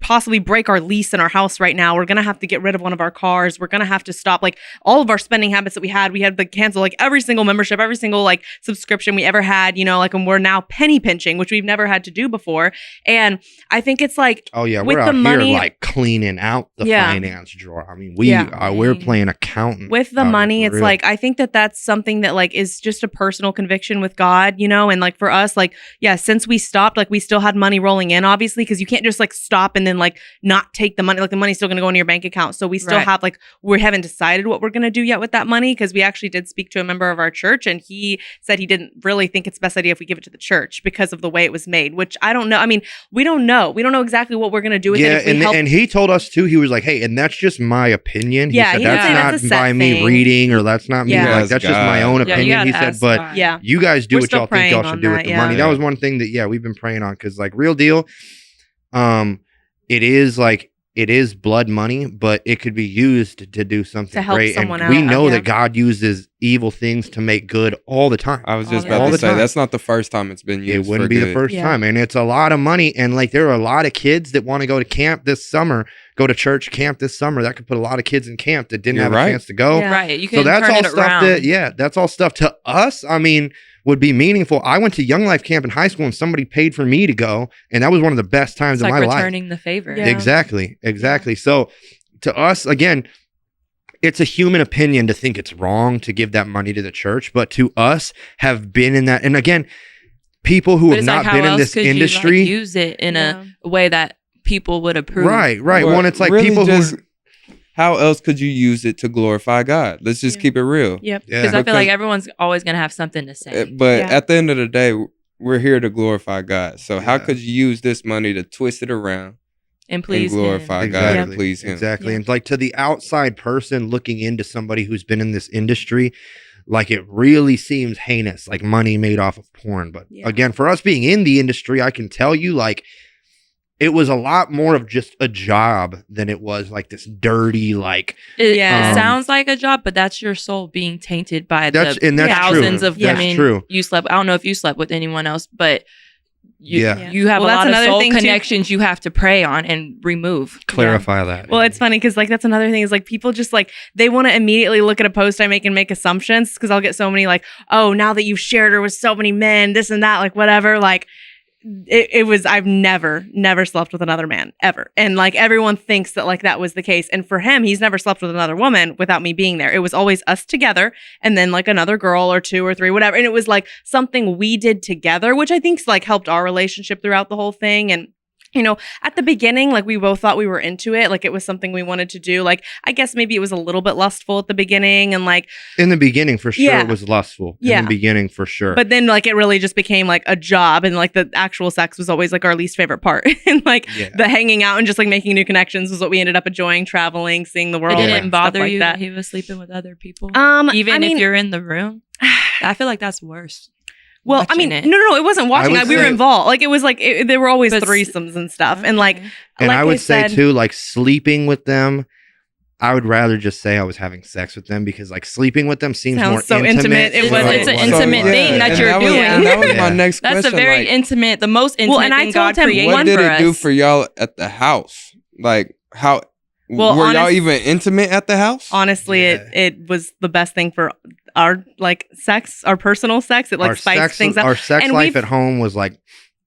possibly break our lease in our house right now. We're gonna have to get rid of one of our cars. We're gonna have to stop like all of our spending habits that we had. We had to cancel like every single membership, every single like subscription we ever had. You know, like, and we're now penny pinching, which we've never had to do before. And I think it's like, oh yeah, we're out here like cleaning out the finance drawer. I mean, we're playing accountant with the money. It's like, I think that that's something that like is just a personal conviction with God, you know. And like for us, like since we stopped, like we still had money rolling in, obviously, because you can't just like stop and then like not take the money. Like the money's still going to go into your bank account. So we still have like, we haven't decided what we're going to do yet with that money, because we actually did speak to a member of our church, and he said he didn't really think it's the best idea if we give it to the church because of the way it was made, which I don't know. I mean, we don't know exactly what we're going to do with it. And he told us too, he was like, hey, and that's just my opinion. He said, that's not by me reading, or that's not me. Like, that's just my own opinion. He said, but you guys do what y'all think y'all should do with the money. That was one thing that, we've been praying on, because like real deal, it is blood money, but it could be used to do something great. And we know that God uses evil things to make good all the time. I was just about to say, that's not the first time it's been used. It wouldn't be the first time. And it's a lot of money. And like, there are a lot of kids that want to go to camp this summer, go to church camp this summer. That could put a lot of kids in camp that didn't have a chance to go. Yeah. Right. You can that's turn all it stuff around. That's all stuff to us. I mean, would be meaningful. I went to Young Life Camp in high school, and somebody paid for me to go, and that was one of the best times of my life. Returning the favor. Yeah. Exactly. So to us, again, it's a human opinion to think it's wrong to give that money to the church, but to us, have been in that, and again, people who have not been in this industry, use it in a way that people would approve. Right. Well, it's like really people who. How else could you use it to glorify God? Let's just keep it real. Yep. Because I feel like everyone's always going to have something to say. But at the end of the day, we're here to glorify God. So how could you use this money to twist it around and please glorify God and please Him? Exactly. And like, to the outside person looking into somebody who's been in this industry, like, it really seems heinous, like money made off of porn. But again, for us being in the industry, I can tell you, like, it was a lot more of just a job than it was like this dirty, like. It sounds like a job, but that's your soul being tainted by the thousands of women you slept. I don't know if you slept with anyone else, but you have a lot of soul connections you have to pray on and remove. Clarify that. Well, it's funny because like that's another thing is like people just like they want to immediately look at a post I make and make assumptions, because I'll get so many like, oh, now that you've shared her with so many men, this and that, like whatever, like. It was, I've never slept with another man ever. And like everyone thinks that like that was the case. And for him, he's never slept with another woman without me being there. It was always us together and then like another girl or two or three, whatever. And it was like something we did together, which I think's like helped our relationship throughout the whole thing. And you know, at the beginning, like we both thought we were into it. Like it was something we wanted to do. Like, I guess maybe it was a little bit lustful at the beginning and like. In the beginning, for sure, it was lustful. In the beginning, for sure. But then like it really just became like a job, and like the actual sex was always like our least favorite part. And like the hanging out and just like making new connections was what we ended up enjoying, traveling, seeing the world. It didn't bother you that he was sleeping with other people? Even if you're in the room? I feel like that's worse. Well, I mean, no, it wasn't watching. We were involved. Like, it was like, there were always threesomes and stuff. And like, and I would say too, like sleeping with them, I would rather just say I was having sex with them because like sleeping with them seems more so intimate. It's an intimate thing that you're doing. That was my next question. That's a very intimate, the most intimate thing God created. What did it do for y'all at the house? Like how, were y'all even intimate at the house? Honestly, it was the best thing for our like sex, our personal sex. It like spiced things up. Our sex life at home was like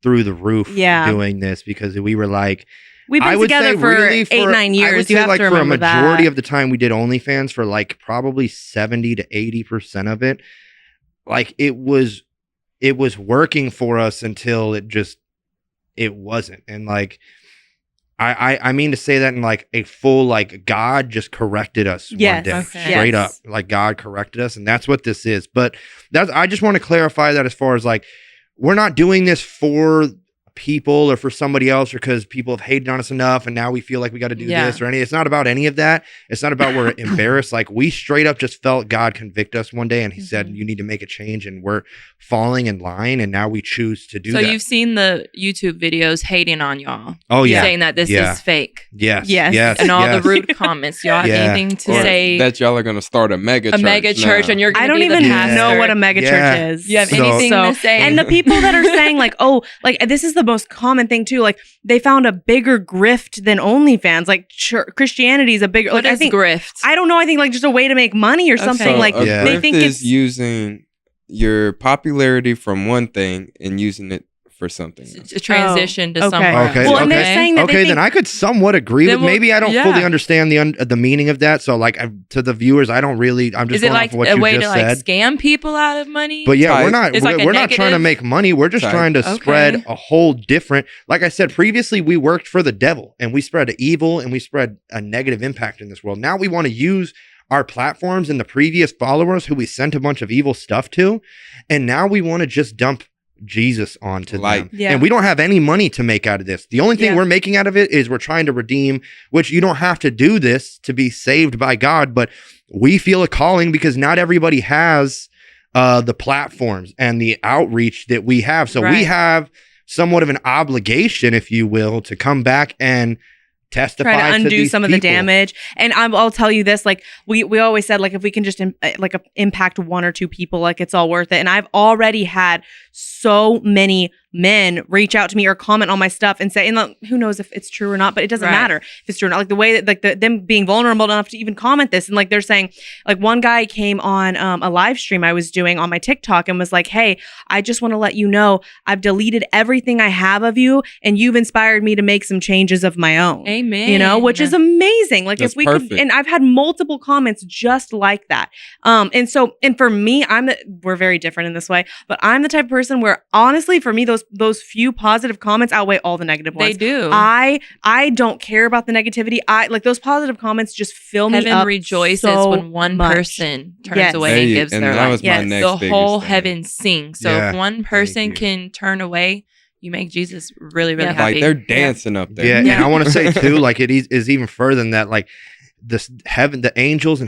through the roof doing this because we were like, we've been together for 8-9 years. I would say like for a majority of the time we did OnlyFans for like probably 70 to 80% of it. Like it was working for us until it wasn't. And like, I mean to say that in like a full, like God just corrected us one day, straight up, like God corrected us. And that's what this is. But I just want to clarify that as far as like, we're not doing this for people or for somebody else or because people have hated on us enough and now we feel like we got to do this or any. It's not about any of that. It's not about we're embarrassed. Like we straight up just felt God convict us one day and he said you need to make a change and we're falling in line and now we choose to do that. So you've seen the YouTube videos hating on y'all. Oh yeah. Saying that this is fake. Yes. And all the rude comments. Y'all have anything to say that y'all are going to start a mega church and you're going to be the pastor. Know what a mega church is. You have anything to say? And the people that are saying like, oh, like this is the most common thing too. Like they found a bigger grift than OnlyFans. Like Christianity is a bigger. What is grift? I don't know. I think like just a way to make money or something. So like they think it's using your popularity from one thing and using it for something else. To transition to somewhere else. Well, and they're saying that then I could somewhat agree with. Maybe I don't fully understand the meaning of that. So like to the viewers, I don't really. I'm just going off of what you just said. Is it like a way to like scam people out of money? But yeah, we're not trying to make money. We're just trying to spread a whole different. Like I said previously, we worked for the devil and we spread evil and we spread a negative impact in this world. Now we want to use our platforms and the previous followers who we sent a bunch of evil stuff to, and now we want to just dump Jesus onto them. Yeah. And we don't have any money to make out of this. The only thing we're making out of it is we're trying to redeem, which you don't have to do this to be saved by God, but we feel a calling because not everybody has the platforms and the outreach that we have. So we have somewhat of an obligation, if you will, to come back and testify try to undo some of the damage. And I'll tell you this, like we always said, like if we can just impact 1 or 2 people, like it's all worth it. And I've already had so many men reach out to me or comment on my stuff and say, and who knows if it's true or not, but it doesn't matter if it's true or not. Like the way that like them being vulnerable enough to even comment this. And like they're saying, like one guy came on a live stream I was doing on my TikTok and was like, hey, I just want to let you know I've deleted everything I have of you and you've inspired me to make some changes of my own. Amen. You know, which is amazing. Like that's if we perfect. could, and I've had multiple comments just like that. And for me, we're very different in this way, but I'm the type of person where honestly, for me, those few positive comments outweigh all the negative ones. They do. I don't care about the negativity. I like those positive comments just fill me up. Heaven rejoices so when one person turns away and gives their life. The whole heaven sings. So if one person can turn away, you make Jesus really, really happy. Like they're dancing up there. Yeah, and I want to say too, like it is even further than that. Like this heaven, the angels in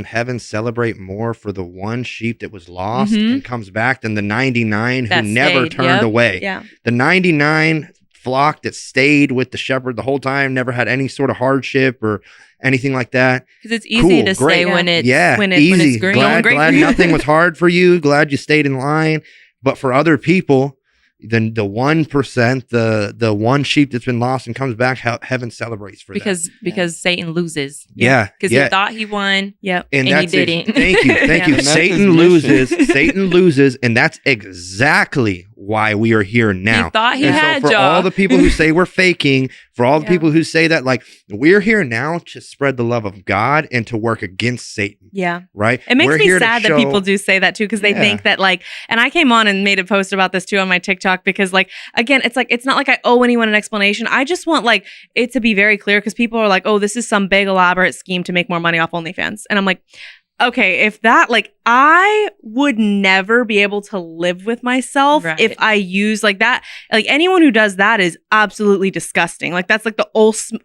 heaven celebrate more for the one sheep that was lost and comes back than the 99 who never turned away. Yeah. The 99 flock that stayed with the shepherd the whole time, never had any sort of hardship or anything like that. Because it's easy to stay when it's easy. Green. Glad nothing was hard for you. Glad you stayed in line. But for other people, then the 1%, the one sheep that's been lost and comes back, heaven celebrates for that. Because Satan loses. Yeah. Because he thought he won. Yep. And he didn't. Thank you. Satan loses, and that's exactly why we are here now. He thought he had for all the people who say we're faking, for all the people who say that, like, we're here now to spread the love of God and to work against Satan. Yeah. Right? It makes me sad that people do say that too, because they think that like, and I came on and made a post about this too on my TikTok, because like, again, it's like, it's not like I owe anyone an explanation. I just want like it to be very clear, because people are like, oh, this is some big elaborate scheme to make more money off OnlyFans. And I'm like, okay, if that, like, I would never be able to live with myself if I use like that. Like, anyone who does that is absolutely disgusting. Like, that's like the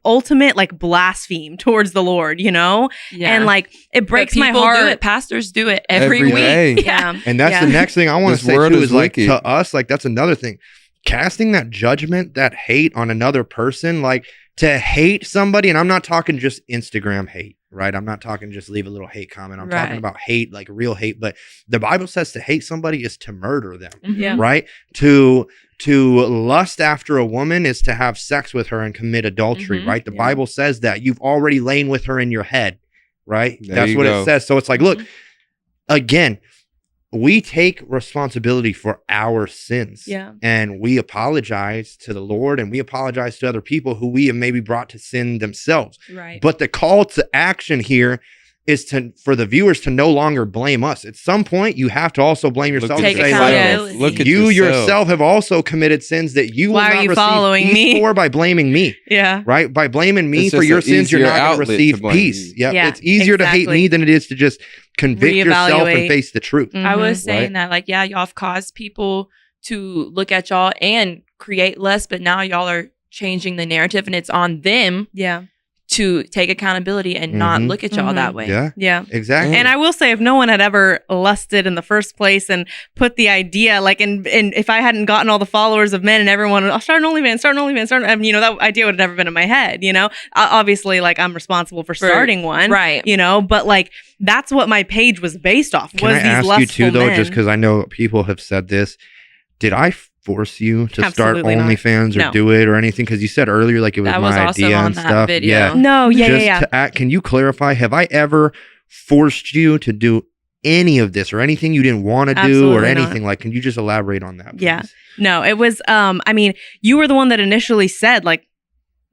ultimate like blaspheme towards the Lord, you know? Yeah. And like, it breaks my heart. Do it. Pastors do it every week. Day. Yeah. And that's the next thing I want to say too is like, to us, like, that's another thing. Casting that judgment, that hate on another person, like, to hate somebody, and I'm not talking just Instagram hate, right? I'm not talking just leave a little hate comment. I'm talking about hate, like real hate. But the Bible says to hate somebody is to murder them, right? To lust after a woman is to have sex with her and commit adultery, right? The Bible says that you've already lain with her in your head, right? That's what it says. So it's like, look, again, we take responsibility for our sins, and we apologize to the Lord, and we apologize to other people who we have maybe brought to sin themselves. Right. But the call to action here is for the viewers to no longer blame us. At some point, you have to also blame yourself. Take accountability. Look at you yourself have also committed sins that you will not receive peace for by blaming me. Yeah. Right? By blaming me for your sins, you're not going to receive peace. Yeah. It's easier to hate me than it is to just convict yourself and face the truth. I was saying that, like, y'all have caused people to look at y'all and create less, but now y'all are changing the narrative, and it's on them. Yeah. To take accountability and not look at y'all that way. Yeah, exactly. And I will say, if no one had ever lusted in the first place and put the idea, like, and if I hadn't gotten all the followers of men and everyone, I'll start an OnlyFans, I mean, you know, that idea would have never been in my head, you know? Obviously, like, I'm responsible for starting one. Right. You know, but like, that's what my page was based off. Can I ask you too, though, just because I know people have said this, did I force you to start OnlyFans or do it or anything? Because you said earlier, like, it was my idea and stuff. Video. Yeah. No, yeah. Can you clarify? Have I ever forced you to do any of this or anything you didn't want to do or anything? Like, can you just elaborate on that, please? Yeah. No, it was. I mean, you were the one that initially said, like,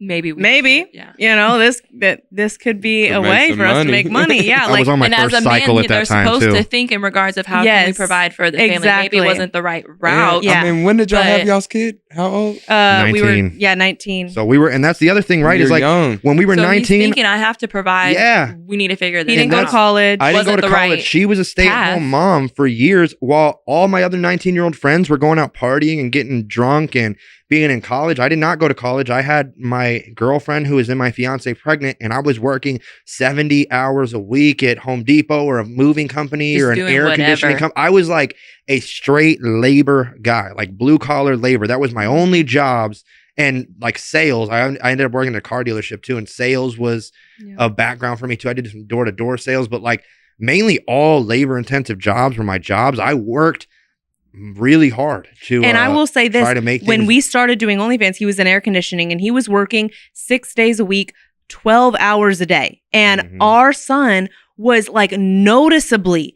maybe, you know, this could be a way for us to make money. Yeah, like, I was on my first cycle at that time too. They're supposed to think in regards of how can we provide for the family. Maybe it wasn't the right route. Yeah. I mean, when did y'all have y'all's kid? How old? 19. We were 19. So we were, and that's the other thing, right? Is like young. When we were 19, he's thinking I have to provide. Yeah, we need to figure this. He didn't go to college. I didn't go to college. She was a stay-at-home mom for years, while all my other 19-year-old friends were going out partying and getting drunk and being in college. I did not go to college. I had my girlfriend who was in my fiance pregnant, and I was working 70 hours a week at Home Depot or a moving company or an air conditioning company. I was like a straight labor guy, like blue collar labor. That was my only jobs. And like sales, I ended up working at a car dealership too. And sales was a background for me too. I did some door-to-door sales, but like mainly all labor intensive jobs were my jobs. I worked really hard to and I will say this, when we started doing OnlyFans, he was in air conditioning and he was working 6 days a week, 12 hours a day. And our son was like noticeably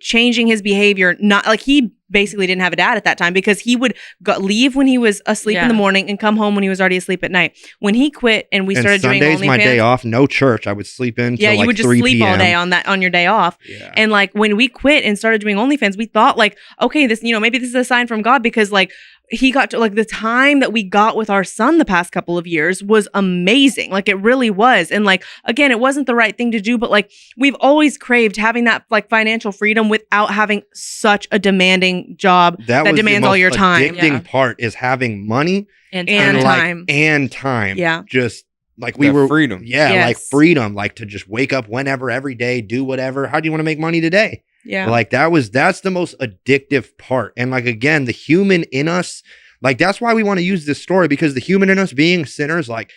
changing his behavior. Not like, he basically didn't have a dad at that time because he would leave when he was asleep in the morning and come home when he was already asleep at night. When he quit and we started doing OnlyFans, my day off, no church. I would sleep in till you like would just 3 sleep p.m. all day on your day off. Yeah. And like, when we quit and started doing OnlyFans, we thought like, okay, this, you know, maybe this is a sign from God, because like, he got to, like, the time that we got with our son the past couple of years was amazing. Like, it really was. And like, again, it wasn't the right thing to do, but like, we've always craved having that like financial freedom without having such a demanding job that demands all your time. The addicting part is having money and time. And time. Yeah. Just like we were freedom. Yeah. Yes. Like freedom, like to just wake up whenever, every day, do whatever. How do you want to make money today? Yeah. Like that's the most addictive part. And like, again, the human in us, like, that's why we want to use this story, because the human in us being sinners, like,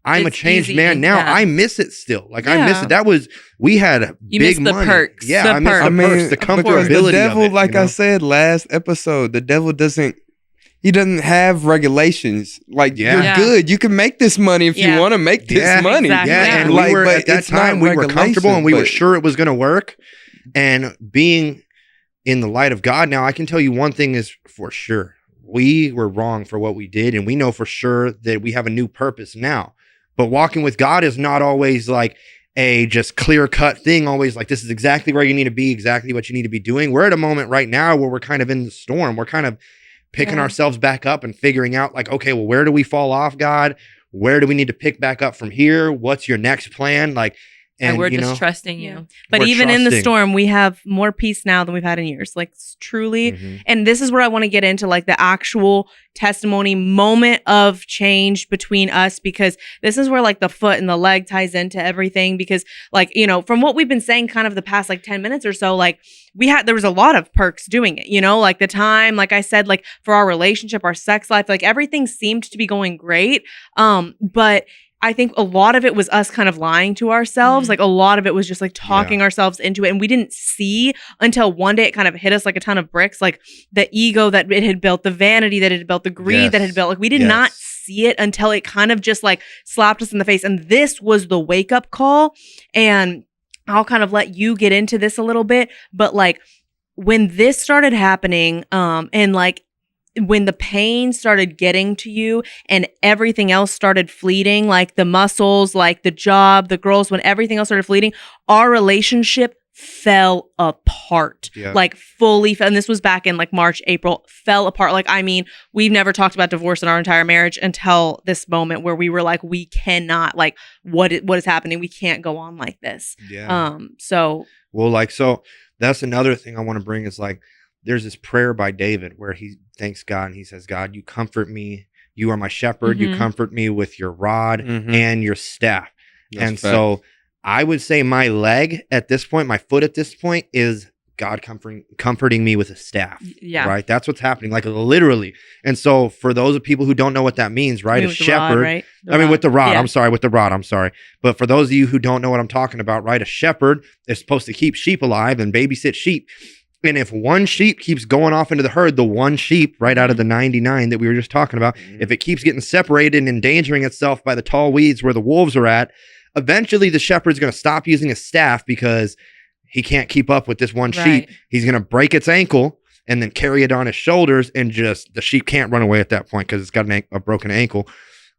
I'm a changed man now. I miss it still. Like, I miss it. We had big money. Perks. Yeah, I miss the perks, the comfortability the devil, of it, like I said last episode, the devil doesn't have regulations. Like, you're good. You can make this money if you want to make this money. Exactly. Yeah, and like, at that time, we were comfortable and we were sure it was going to work. And being in the light of God now, I can tell you one thing is for sure. We were wrong for what we did, and we know for sure that we have a new purpose now. But walking with God is not always like a just clear-cut thing, always like, this is exactly where you need to be, exactly what you need to be doing. We're at a moment right now where we're kind of in the storm. We're kind of picking ourselves back up and figuring out like, okay, well, where do we fall off, God? Where do we need to pick back up from here? What's your next plan? Like, And we're just trusting you. But even in the storm, we have more peace now than we've had in years. Like truly. And this is where I want to get into like the actual testimony moment of change between us, because this is where like the foot and the leg ties into everything. Because like, you know, from what we've been saying kind of the past like 10 minutes or so, like there was a lot of perks doing it, you know, like the time, like I said, like for our relationship, our sex life, like everything seemed to be going great. But I think a lot of it was us kind of lying to ourselves. Like a lot of it was just like talking ourselves into it. And we didn't see until one day it kind of hit us like a ton of bricks, like the ego that it had built, the vanity that it had built, the greed that it had built. Like we did not see it until it kind of just like slapped us in the face. And this was the wake up call. And I'll kind of let you get into this a little bit. But like when this started happening, and like when the pain started getting to you and everything else started fleeting, like the muscles, like the job, the girls, when everything else started fleeting, our relationship fell apart, like fully. And this was back in like March, April, fell apart. Like, I mean, we've never talked about divorce in our entire marriage until this moment where we were like, we cannot, like, what is happening? We can't go on like this. So that's another thing I want to bring is like, there's this prayer by David where he thanks God and he says, God, you comfort me. You are my shepherd. You comfort me with your rod and your staff. That's so I would say my leg at this point, my foot at this point is God comforting me with a staff. Right. That's what's happening. Like literally. And so for those of people who don't know what that means, right? A shepherd, rod, right? With the rod, with the rod. I'm sorry. But for those of you who don't know what I'm talking about, right? A shepherd is supposed to keep sheep alive and babysit sheep. And if one sheep keeps going off into the herd, the one sheep right out of the 99 that we were just talking about, if it keeps getting separated and endangering itself by the tall weeds where the wolves are at, eventually the shepherd's going to stop using his staff because he can't keep up with this one sheep. He's going to break its ankle and then carry it on his shoulders, and just the sheep can't run away at that point because it's got a broken ankle.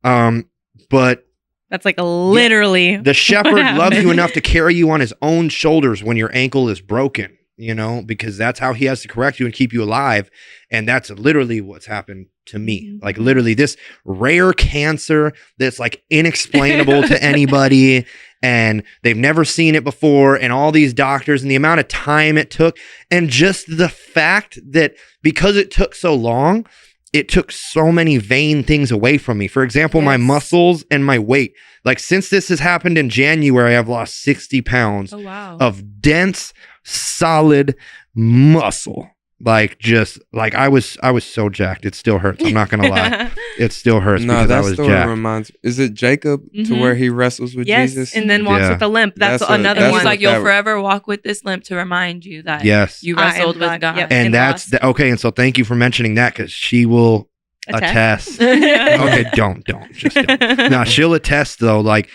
But that's like literally the shepherd loves you enough to carry you on his own shoulders when your ankle is broken. You know, because that's how he has to correct you and keep you alive. And that's literally what's happened to me. Like literally this rare cancer that's like inexplainable to anybody, and they've never seen it before, and all these doctors and the amount of time it took, and just the fact that because it took so long, it took so many vain things away from me. For example, my muscles and my weight. Like since this has happened in January, I've lost 60 pounds of dense, solid muscle. Like just like I was so jacked. It still hurts. I'm not gonna lie. It still hurts because I was jacked. Reminds. Is it Jacob to where he wrestles with Jesus and then walks with a limp? That's another one. He's like, you'll forever walk with this limp to remind you that you wrestled with God. And that's okay. And so thank you for mentioning that, because she will attest. Okay, don't. Just don't. No, she'll attest though. Like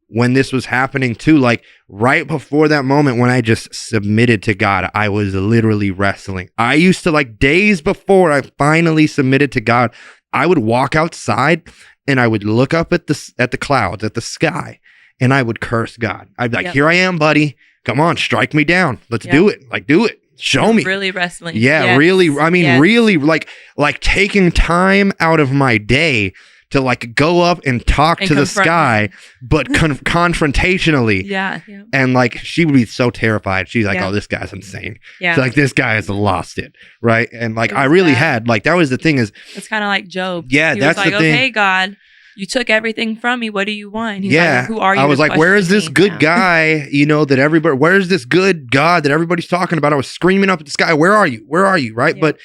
when this was happening too, like right before that moment when I just submitted to God, I was literally wrestling. I used to, like days before I finally submitted to God, I would walk outside and I would look up at the clouds, at the sky, and I would curse God. I'd be like, here I am, buddy. Come on, strike me down. Let's do it. Like, do it. Show me. Really wrestling. Yeah, really. I mean, really like taking time out of my day to like go up and talk to the sky, but confrontationally. Yeah. And like, she would be so terrified. She's like, oh, this guy's insane. Yeah. So like, this guy has lost it. Right. And like, I really had, like, that was the thing is. It's kind of like Job. Yeah. That's like, the thing. Okay, God, you took everything from me. What do you want? He's like, who are you? I was like, where is this good guy? You know, that everybody, where's this good God that everybody's talking about? I was screaming up at the sky. Where are you? Where are you? Right. Yeah. But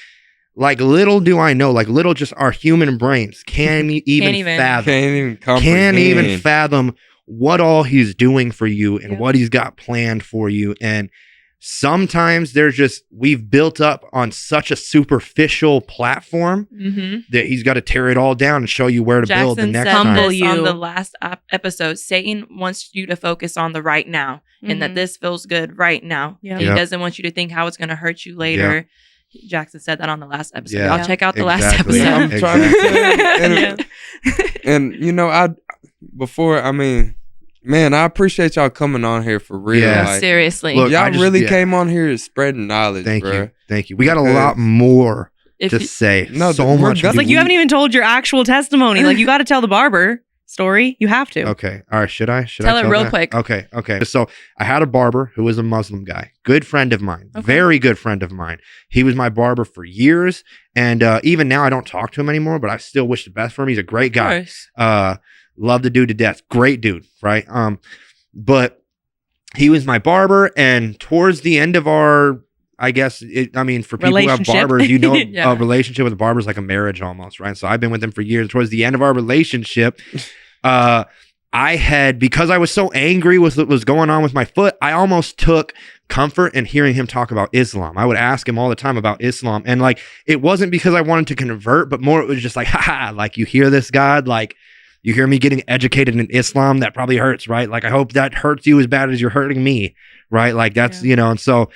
like, little do I know, like little just our human brains can't even fathom what all he's doing for you and what he's got planned for you. And sometimes we've built up on such a superficial platform that he's got to tear it all down and show you where to build the next time. On the last episode, Satan wants you to focus on the right now and that this feels good right now. He doesn't want you to think how it's going to hurt you later. Jackson said that on the last episode. Y'all check out the last episode. I'm trying to and you know, I appreciate y'all coming on here for real. Yeah, like, seriously. Look, y'all really came on here spreading knowledge. Thank you. We got a lot more to say. No, so much. It's like you haven't even told your actual testimony. Like, you got to tell the barber. story? You have to. Okay. All right. Should I tell it real quick? Okay. So I had a barber who was a Muslim guy, good friend of mine, very good friend of mine. He was my barber for years. And even now I don't talk to him anymore, but I still wish the best for him. He's a great guy. Love the dude to death. Great dude. Right. But he was my barber. And towards the end of our, I guess, for people who have barbers, you know, a relationship with a barber is like a marriage almost, right? So I've been with him for years. Towards the end of our relationship, I had, because I was so angry with what was going on with my foot, I almost took comfort in hearing him talk about Islam. I would ask him all the time about Islam. And like, it wasn't because I wanted to convert, but more it was just like, haha, like you hear this, God, like you hear me getting educated in Islam, that probably hurts, right? Like, I hope that hurts you as bad as you're hurting me, right? Like that's, you know, and so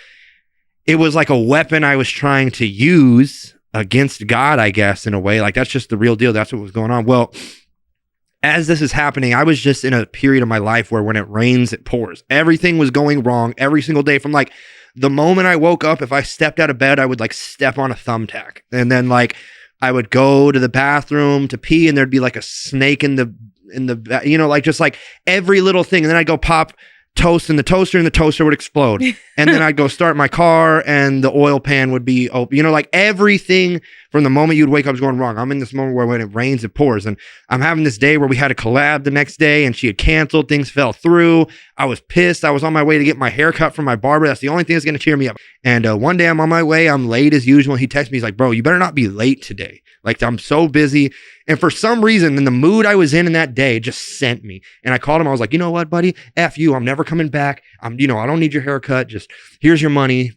it was like a weapon I was trying to use against God, I guess, in a way. Like, that's just the real deal. That's what was going on. Well, as this is happening, I was just in a period of my life where when it rains, it pours. Everything was going wrong every single day. From like the moment I woke up, if I stepped out of bed, I would like step on a thumbtack. And then like I would go to the bathroom to pee and there'd be like a snake in the, you know, like just like every little thing. And then I'd go pop toast in the toaster and the toaster would explode. And then I'd go start my car and the oil pan would be open. You know, like everything from the moment you'd wake up is going wrong. I'm in this moment where when it rains, it pours. And I'm having this day where we had a collab the next day and she had canceled. Things fell through. I was pissed. I was on my way to get my hair cut from my barber. That's the only thing that's going to cheer me up. And one day I'm on my way. I'm late as usual. He texts me. He's like, bro, you better not be late today. Like, I'm so busy. And for some reason, in the mood I was in that day, just sent me. And I called him. I was like, you know what, buddy? F you. I'm never coming back. I don't need your haircut. Just here's your money.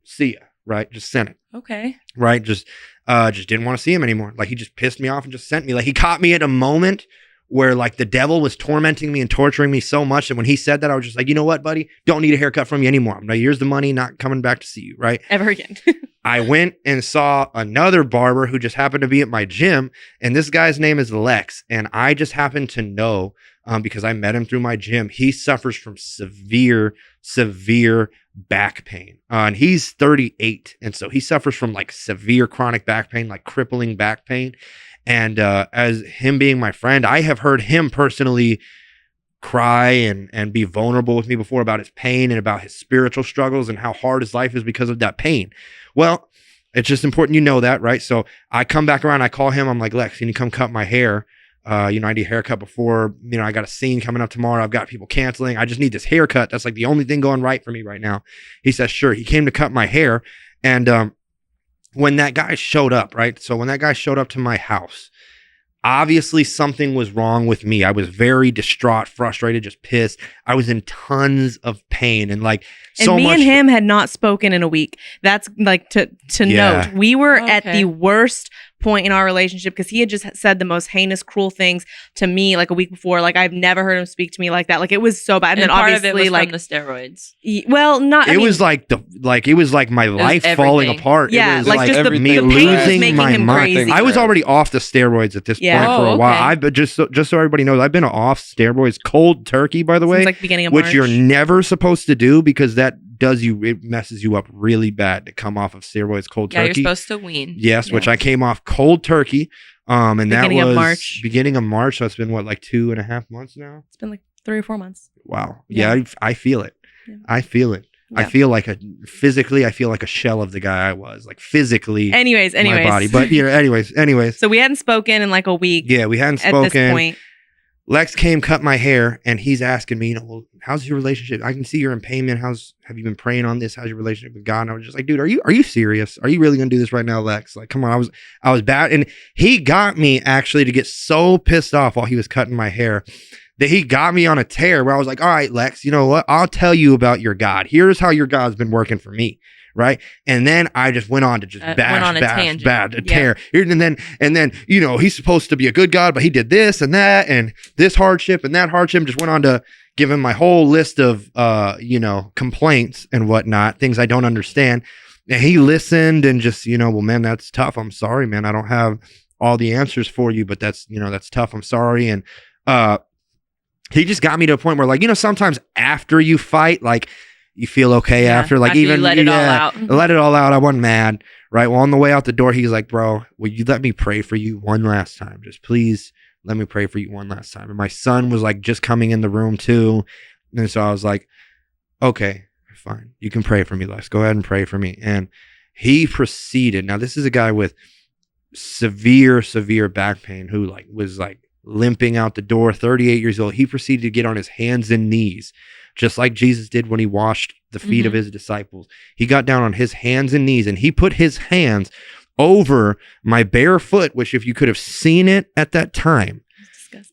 See ya. Right? Just sent it. Okay. Right? Just didn't want to see him anymore. Like, he just pissed me off and just sent me. Like, he caught me at a moment where like the devil was tormenting me and torturing me so much that when he said that, I was just like, you know what, buddy? Don't need a haircut from you anymore. I'm like, here's the money, not coming back to see you, right? Ever again. I went and saw another barber who just happened to be at my gym, and this guy's name is Lex, and I just happened to know because I met him through my gym. He suffers from severe back pain, and he's 38, and so he suffers from like severe chronic back pain, like crippling back pain. And as him being my friend, I have heard him personally cry and be vulnerable with me before about his pain and about his spiritual struggles and how hard his life is because of that pain. Well, it's just important you know that, right? So I come back around, I call him, I'm like, Lex, can you come cut my hair? I need a haircut before, I got a scene coming up tomorrow. I've got people canceling. I just need this haircut. That's like the only thing going right for me right now. He says, sure. He came to cut my hair. And when that guy showed up, right? So when that guy showed up to my house, obviously something was wrong with me. I was very distraught, frustrated, just pissed. I was in tons of pain and like so much. And me and him had not spoken in a week. That's like to note. We were at the worst point in our relationship because he had just said the most heinous, cruel things to me like a week before. Like, I've never heard him speak to me like that. Like, it was so bad. And then part obviously of it was like from the steroids. Well, not. It was like my life falling apart. Yeah, it was like just me losing my mind. I was already off the steroids at this point for a while. I've just so everybody knows, I've been off steroids cold turkey, by the way, since like beginning of March. Which you're never supposed to do because that it messes you up really bad to come off of steroids cold turkey. Yeah, you're supposed to wean. Yes, which I came off cold turkey. And beginning that was beginning of March. So it's been what, like 2.5 months now? It's been like 3 or 4 months. Wow. Yeah, I feel it. Yeah. I feel it. Yeah. I feel like physically, I feel like a shell of the guy I was, like physically. Anyways. My body. But anyways. So we hadn't spoken in like a week. Yeah, we hadn't spoken. At this point. Lex came, cut my hair, and he's asking me, well, how's your relationship? I can see you're in payment. Have you been praying on this? How's your relationship with God? And I was just like, dude, are you serious? Are you really gonna do this right now, Lex? Like, come on. I was bad. And he got me actually to get so pissed off while he was cutting my hair that he got me on a tear where I was like, all right, Lex, you know what? I'll tell you about your God. Here's how your God's been working for me. Right. And then I just went on to just tear. And then, he's supposed to be a good God, but he did this and that and this hardship and that hardship. Just went on to give him my whole list of, complaints and whatnot, things I don't understand. And he listened and just, well, man, that's tough. I'm sorry, man. I don't have all the answers for you, but that's tough. I'm sorry. And, he just got me to a point where like, sometimes after you fight, like, you feel okay after, like, even you let it all out. Let it all out. I wasn't mad, right? Well, on the way out the door, he's like, bro, will you let me pray for you one last time? Just please let me pray for you one last time. And my son was like just coming in the room too. And so I was like, okay, fine. You can pray for me, Les. Go ahead and pray for me. And he proceeded. Now, this is a guy with severe back pain who like was like limping out the door, 38 years old. He proceeded to get on his hands and knees, just like Jesus did when he washed the feet of his disciples. He got down on his hands and knees and he put his hands over my bare foot, which if you could have seen it at that time,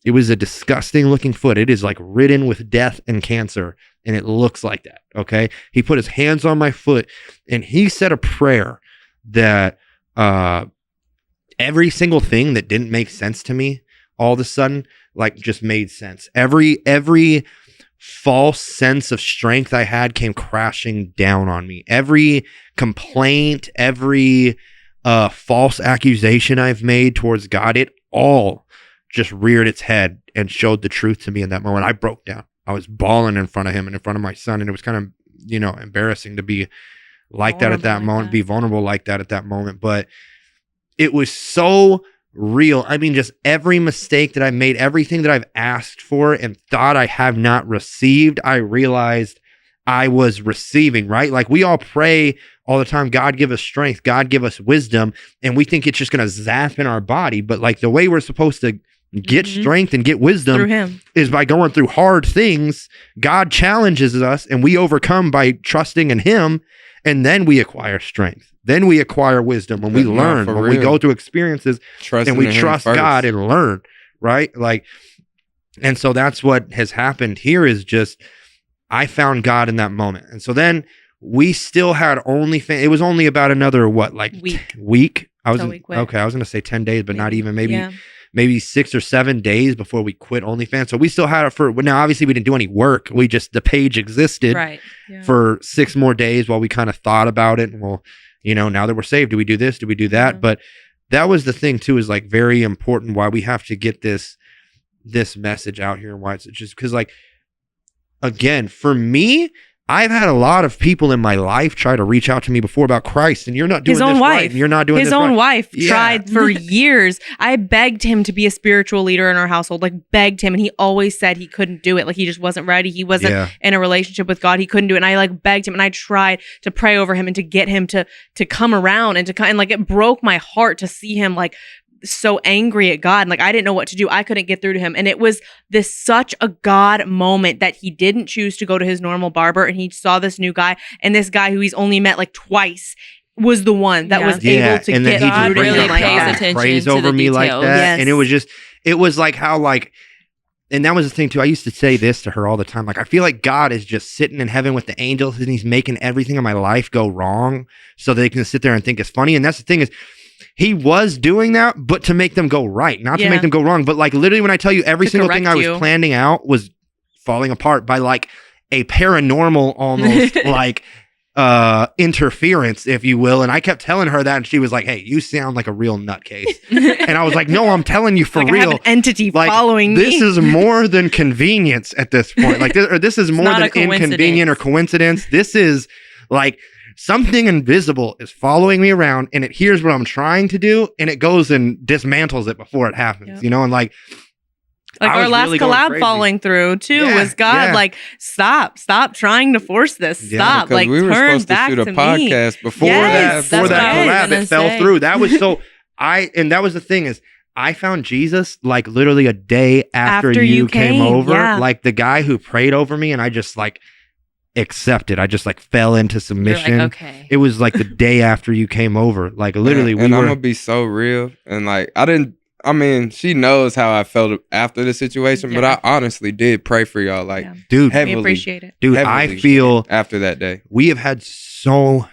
it was a disgusting looking foot. It is like ridden with death and cancer, and it looks like that, okay? He put his hands on my foot, and he said a prayer that every single thing that didn't make sense to me all of a sudden, like, just made sense. Every false sense of strength I had came crashing down on me. Every complaint, every false accusation I've made towards God, it all just reared its head and showed the truth to me in that moment. I broke down. I was bawling in front of him and in front of my son, and it was kind of, embarrassing to be like that at that moment, be vulnerable like that at that moment. But it was so real. I mean, just every mistake that I made, everything that I've asked for and thought I have not received, I realized I was receiving, right? Like, we all pray all the time, God give us strength, God give us wisdom, and we think it's just going to zap in our body. But like, the way we're supposed to get strength and get wisdom is by going through hard things. God challenges us and we overcome by trusting in him, and then we acquire strength. Then we acquire wisdom when we learn, when we go through experiences and we trust God and learn, right? Like, and so that's what has happened here is just, I found God in that moment. And so then we still had OnlyFans. It was only about another, week? I was going to say 10 days, but not even, maybe 6 or 7 days before we quit OnlyFans. So we still had it now obviously we didn't do any work. The page existed for 6 more days while we kind of thought about it. And well, now that we're saved, do we do this? Do we do that? But that was the thing too, is like very important why we have to get this message out here, and why it's just because, like, again, for me, I've had a lot of people in my life try to reach out to me before about Christ, and you're not doing this right, and you're not doing this right. His own wife tried for years. I begged him to be a spiritual leader in our household, begged him, and he always said he couldn't do it. He just wasn't ready. He wasn't in a relationship with God. He couldn't do it. And I begged him, and I tried to pray over him and to get him to come around and it broke my heart to see him so angry at God. And I didn't know what to do. I couldn't get through to him. And it was such a God moment that he didn't choose to go to his normal barber, and he saw this new guy, and this guy who he's only met twice was the one that was able to get through to him like that. Praise over me like that. Yes. And it was like how and that was the thing too. I used to say this to her all the time. I feel like God is just sitting in heaven with the angels, and he's making everything in my life go wrong so they can sit there and think it's funny. And that's the thing is, he was doing that, but to make them go right, not to make them go wrong. But literally, when I tell you every single thing I was planning out was falling apart by a paranormal almost interference, if you will. And I kept telling her that, and she was like, "Hey, you sound like a real nutcase." And I was like, "No, I'm telling you for real. I have an entity following me. This is more than convenience at this point. This is more than inconvenient or coincidence. This is something invisible is following me around, and it hears what I'm trying to do, and it goes and dismantles it before it happens, and our last really collab falling through too was God stop trying to force this. Stop. We were supposed to shoot a podcast before that collab. It fell through. That was and that was the thing is, I found Jesus literally a day after you came over. The guy who prayed over me, and I just accepted. I just fell into submission. Okay. It was the day after you came over. Literally, I'm gonna be so real, and she knows how I felt after the situation, but I honestly did pray for y'all, dude, heavily. We appreciate it, dude. I feel after that day, we have had so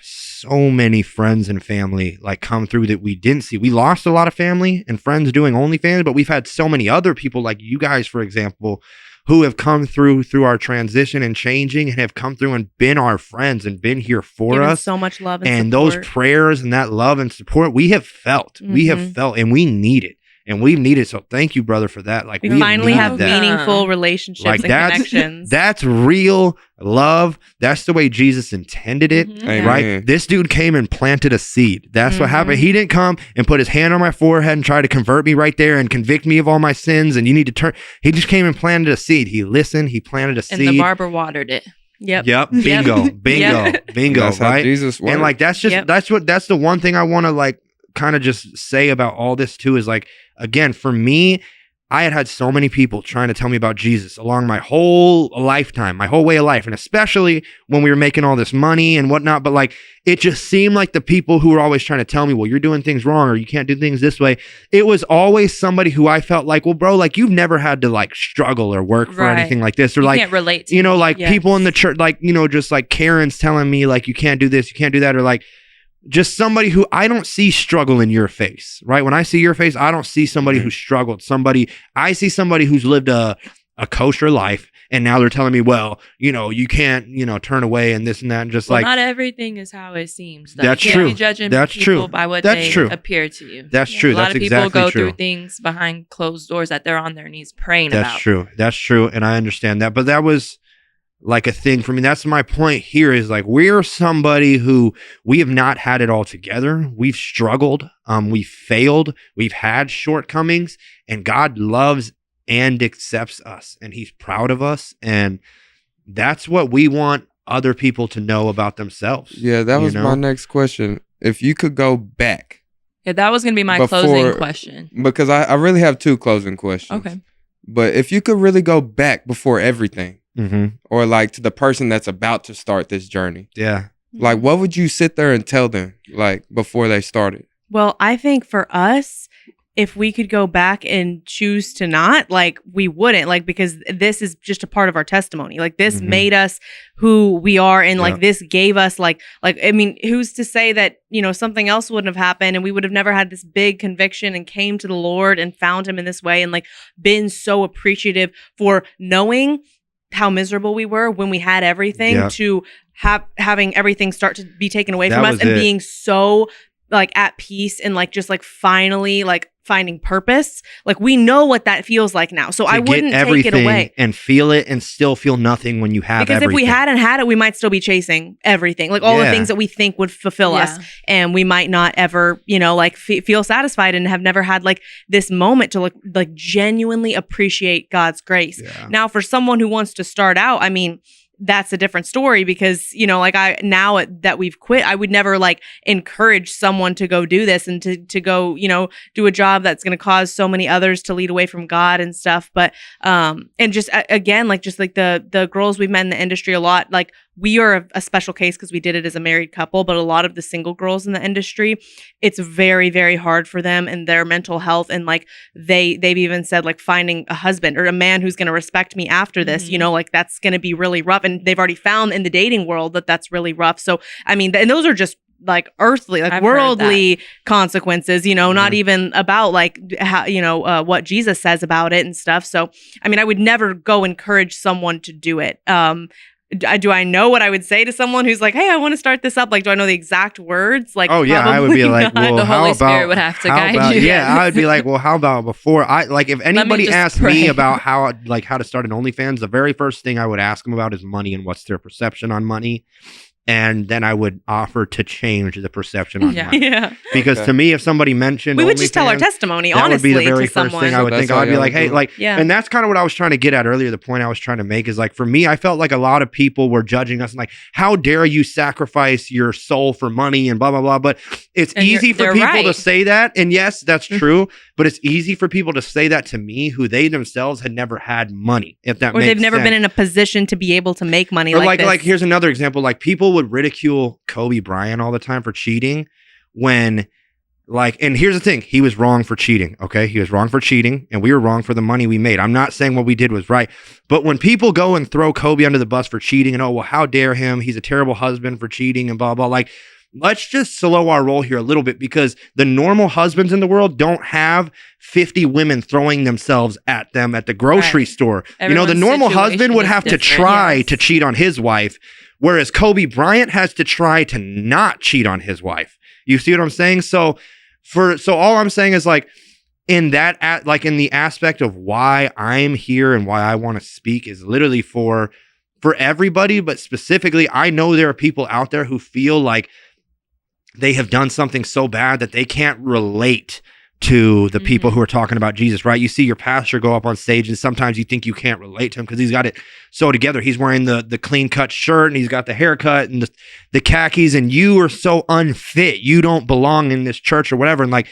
many friends and family come through that we didn't see. We lost a lot of family and friends doing OnlyFans, but we've had so many other people, like you guys, for example, who have come through our transition and changing, and have come through and been our friends and been here for us. So much love and support. Those prayers and that love and support we have felt. We have felt, and we need it. and we've needed. So thank you, brother, for that. Like, we finally have meaningful relationships like and connections. That's real love. That's the way Jesus intended it, right? This dude came and planted a seed. That's what happened. He didn't come and put his hand on my forehead and try to convert me right there and convict me of all my sins. And you need to turn. He just came and planted a seed. He listened. He planted a seed. And the barber watered it. Yep. Bingo. Bingo. That's right. How Jesus worked. And like that's the one thing I want to like kind of just say about all this too is like, again, for me, I had so many people trying to tell me about Jesus along my whole lifetime, my whole way of life, and especially when we were making all this money and whatnot. But like, it just seemed like the people who were always trying to tell me, well, you're doing things wrong or you can't do things this way. It was always somebody who I felt like, well, bro, like you've never had to like struggle or work for anything like this, or you like can't relate to like people in the church, like, just like Karen's telling me like, you can't do this, you can't do that, or like, just somebody who I don't see struggle in your face, right? When I see your face, I don't see somebody who struggled. I see somebody who's lived a kosher life, and now they're telling me, well, you can't, turn away and this and that, and just like not everything is how it seems. Though. That's true. Judging that's people true. by what that's they true. appear to you. That's true. A lot that's of people exactly go true. through things behind closed doors that they're on their knees praying that's about. That's true. That's true, and I understand that. But that was like a thing for me. That's my point here is like, we're somebody who we have not had it all together. We've struggled. We've failed. We've had shortcomings, and God loves and accepts us, and he's proud of us. And that's what we want other people to know about themselves. Yeah. That was my next question. If you could go back. Yeah, that was going to be my closing question. Because I really have two closing questions. Okay. But if you could really go back before everything, or like to the person that's about to start this journey. Yeah. Like, what would you sit there and tell them like before they started? Well, I think for us, if we could go back and choose to not, like we wouldn't, like, because this is just a part of our testimony. Like this made us who we are. And like this gave us like, I mean, who's to say that, something else wouldn't have happened and we would have never had this big conviction and came to the Lord and found him in this way and like been so appreciative for knowing how miserable we were when we had everything to having everything start to be taken away from us and being so like at peace and like just like finally like finding purpose. Like we know what that feels like now. So I wouldn't take it away and feel it and still feel nothing when you have because everything. If we hadn't had it, we might still be chasing everything. Like all the things that we think would fulfill us, and we might not ever, like feel satisfied and have never had like this moment to like genuinely appreciate God's grace. Yeah. Now for someone who wants to start out, I mean, that's a different story because, like now that we've quit, I would never like encourage someone to go do this and to go, do a job that's going to cause so many others to lead away from God and stuff. But, and just again, like just like the girls we've met in the industry a lot, like we are a special case because we did it as a married couple, but a lot of the single girls in the industry, it's very, very hard for them and their mental health. And like they've even said like finding a husband or a man who's going to respect me after this, like that's going to be really rough. And they've already found in the dating world that that's really rough. So, I mean, and those are just like earthly, like worldly consequences, not even about like how, what Jesus says about it and stuff. So, I mean, I would never go encourage someone to do it. Do I know what I would say to someone who's like, hey, I want to start this up? Like, do I know the exact words? Like, oh yeah, I would be like, well, the how Holy about, Spirit would have to guide you. Yeah, I would be like, well, how about before if anybody asked me about how to start an OnlyFans, the very first thing I would ask them about is money and what's their perception on money. And then I would offer to change the perception on money. Yeah. Because to me, if somebody mentioned we would just tell our testimony, honestly, that would be the very first thing I would think. I'd be like, hey, like, and that's kind of what I was trying to get at earlier. The point I was trying to make is like, for me, I felt like a lot of people were judging us and like, how dare you sacrifice your soul for money and blah, blah, blah. But it's easy for people to say that. And yes, that's true. But it's easy for people to say that to me who they themselves had never had money, if that makes sense. Or they've never been in a position to be able to make money like this. Like, here's another example. Like people would ridicule Kobe Bryant all the time for cheating when and here's the thing, he was wrong for cheating. Okay. He was wrong for cheating and we were wrong for the money we made. I'm not saying what we did was right, but when people go and throw Kobe under the bus for cheating and, oh, well, how dare him? He's a terrible husband for cheating and blah, blah, like, let's just slow our roll here a little bit because the normal husbands in the world don't have 50 women throwing themselves at them at the grocery store. Everyone's the normal husband would have to try to cheat on his wife. Whereas Kobe Bryant has to try to not cheat on his wife. You see what I'm saying? So all I'm saying is like, in that, like in the aspect of why I'm here and why I want to speak is literally for everybody, but specifically, I know there are people out there who feel like they have done something so bad that they can't relate to the people who are talking about Jesus, right? You see your pastor go up on stage and sometimes you think you can't relate to him because he's got it so together. He's wearing the clean cut shirt and he's got the haircut and the khakis, and you are so unfit. You don't belong in this church or whatever. And like,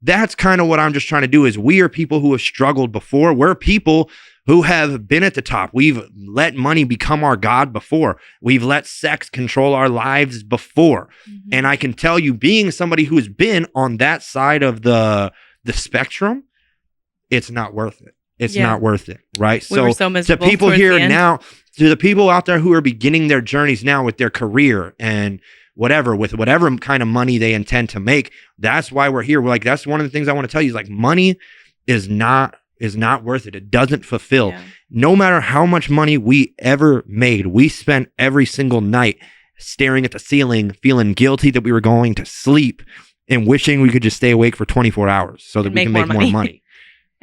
that's kind of what I'm just trying to do is we are people who have struggled before. We're people who have been at the top. We've let money become our God before. We've let sex control our lives before. And I can tell you, being somebody who's been on that side of the spectrum, it's not worth it. It's not worth it, right? We were so miserable to people here now, to the people out there who are beginning their journeys now with their career and whatever, with whatever kind of money they intend to make, that's why we're here. We're like, that's one of the things I want to tell you is like, money is not worth it. It doesn't fulfill. Yeah. No matter how much money we ever made, we spent every single night staring at the ceiling, feeling guilty that we were going to sleep and wishing we could just stay awake for 24 hours so that we can make more money.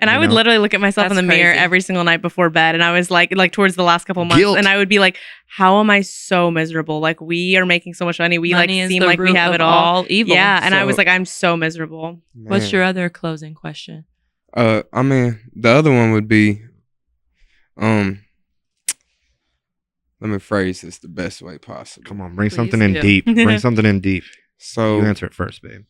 And I would literally look at myself in the mirror every single night before bed. And I was like towards the last couple of months. Guilt. And I would be like, how am I so miserable? Like, we are making so much money. We money seem like we have it all. Evil. Yeah. And I was like, I'm so miserable. Man. What's your other closing question? I mean, the other one would be, let me phrase this the best way possible. Come on, bring something in deep. Bring something in deep. So you answer it first, babe.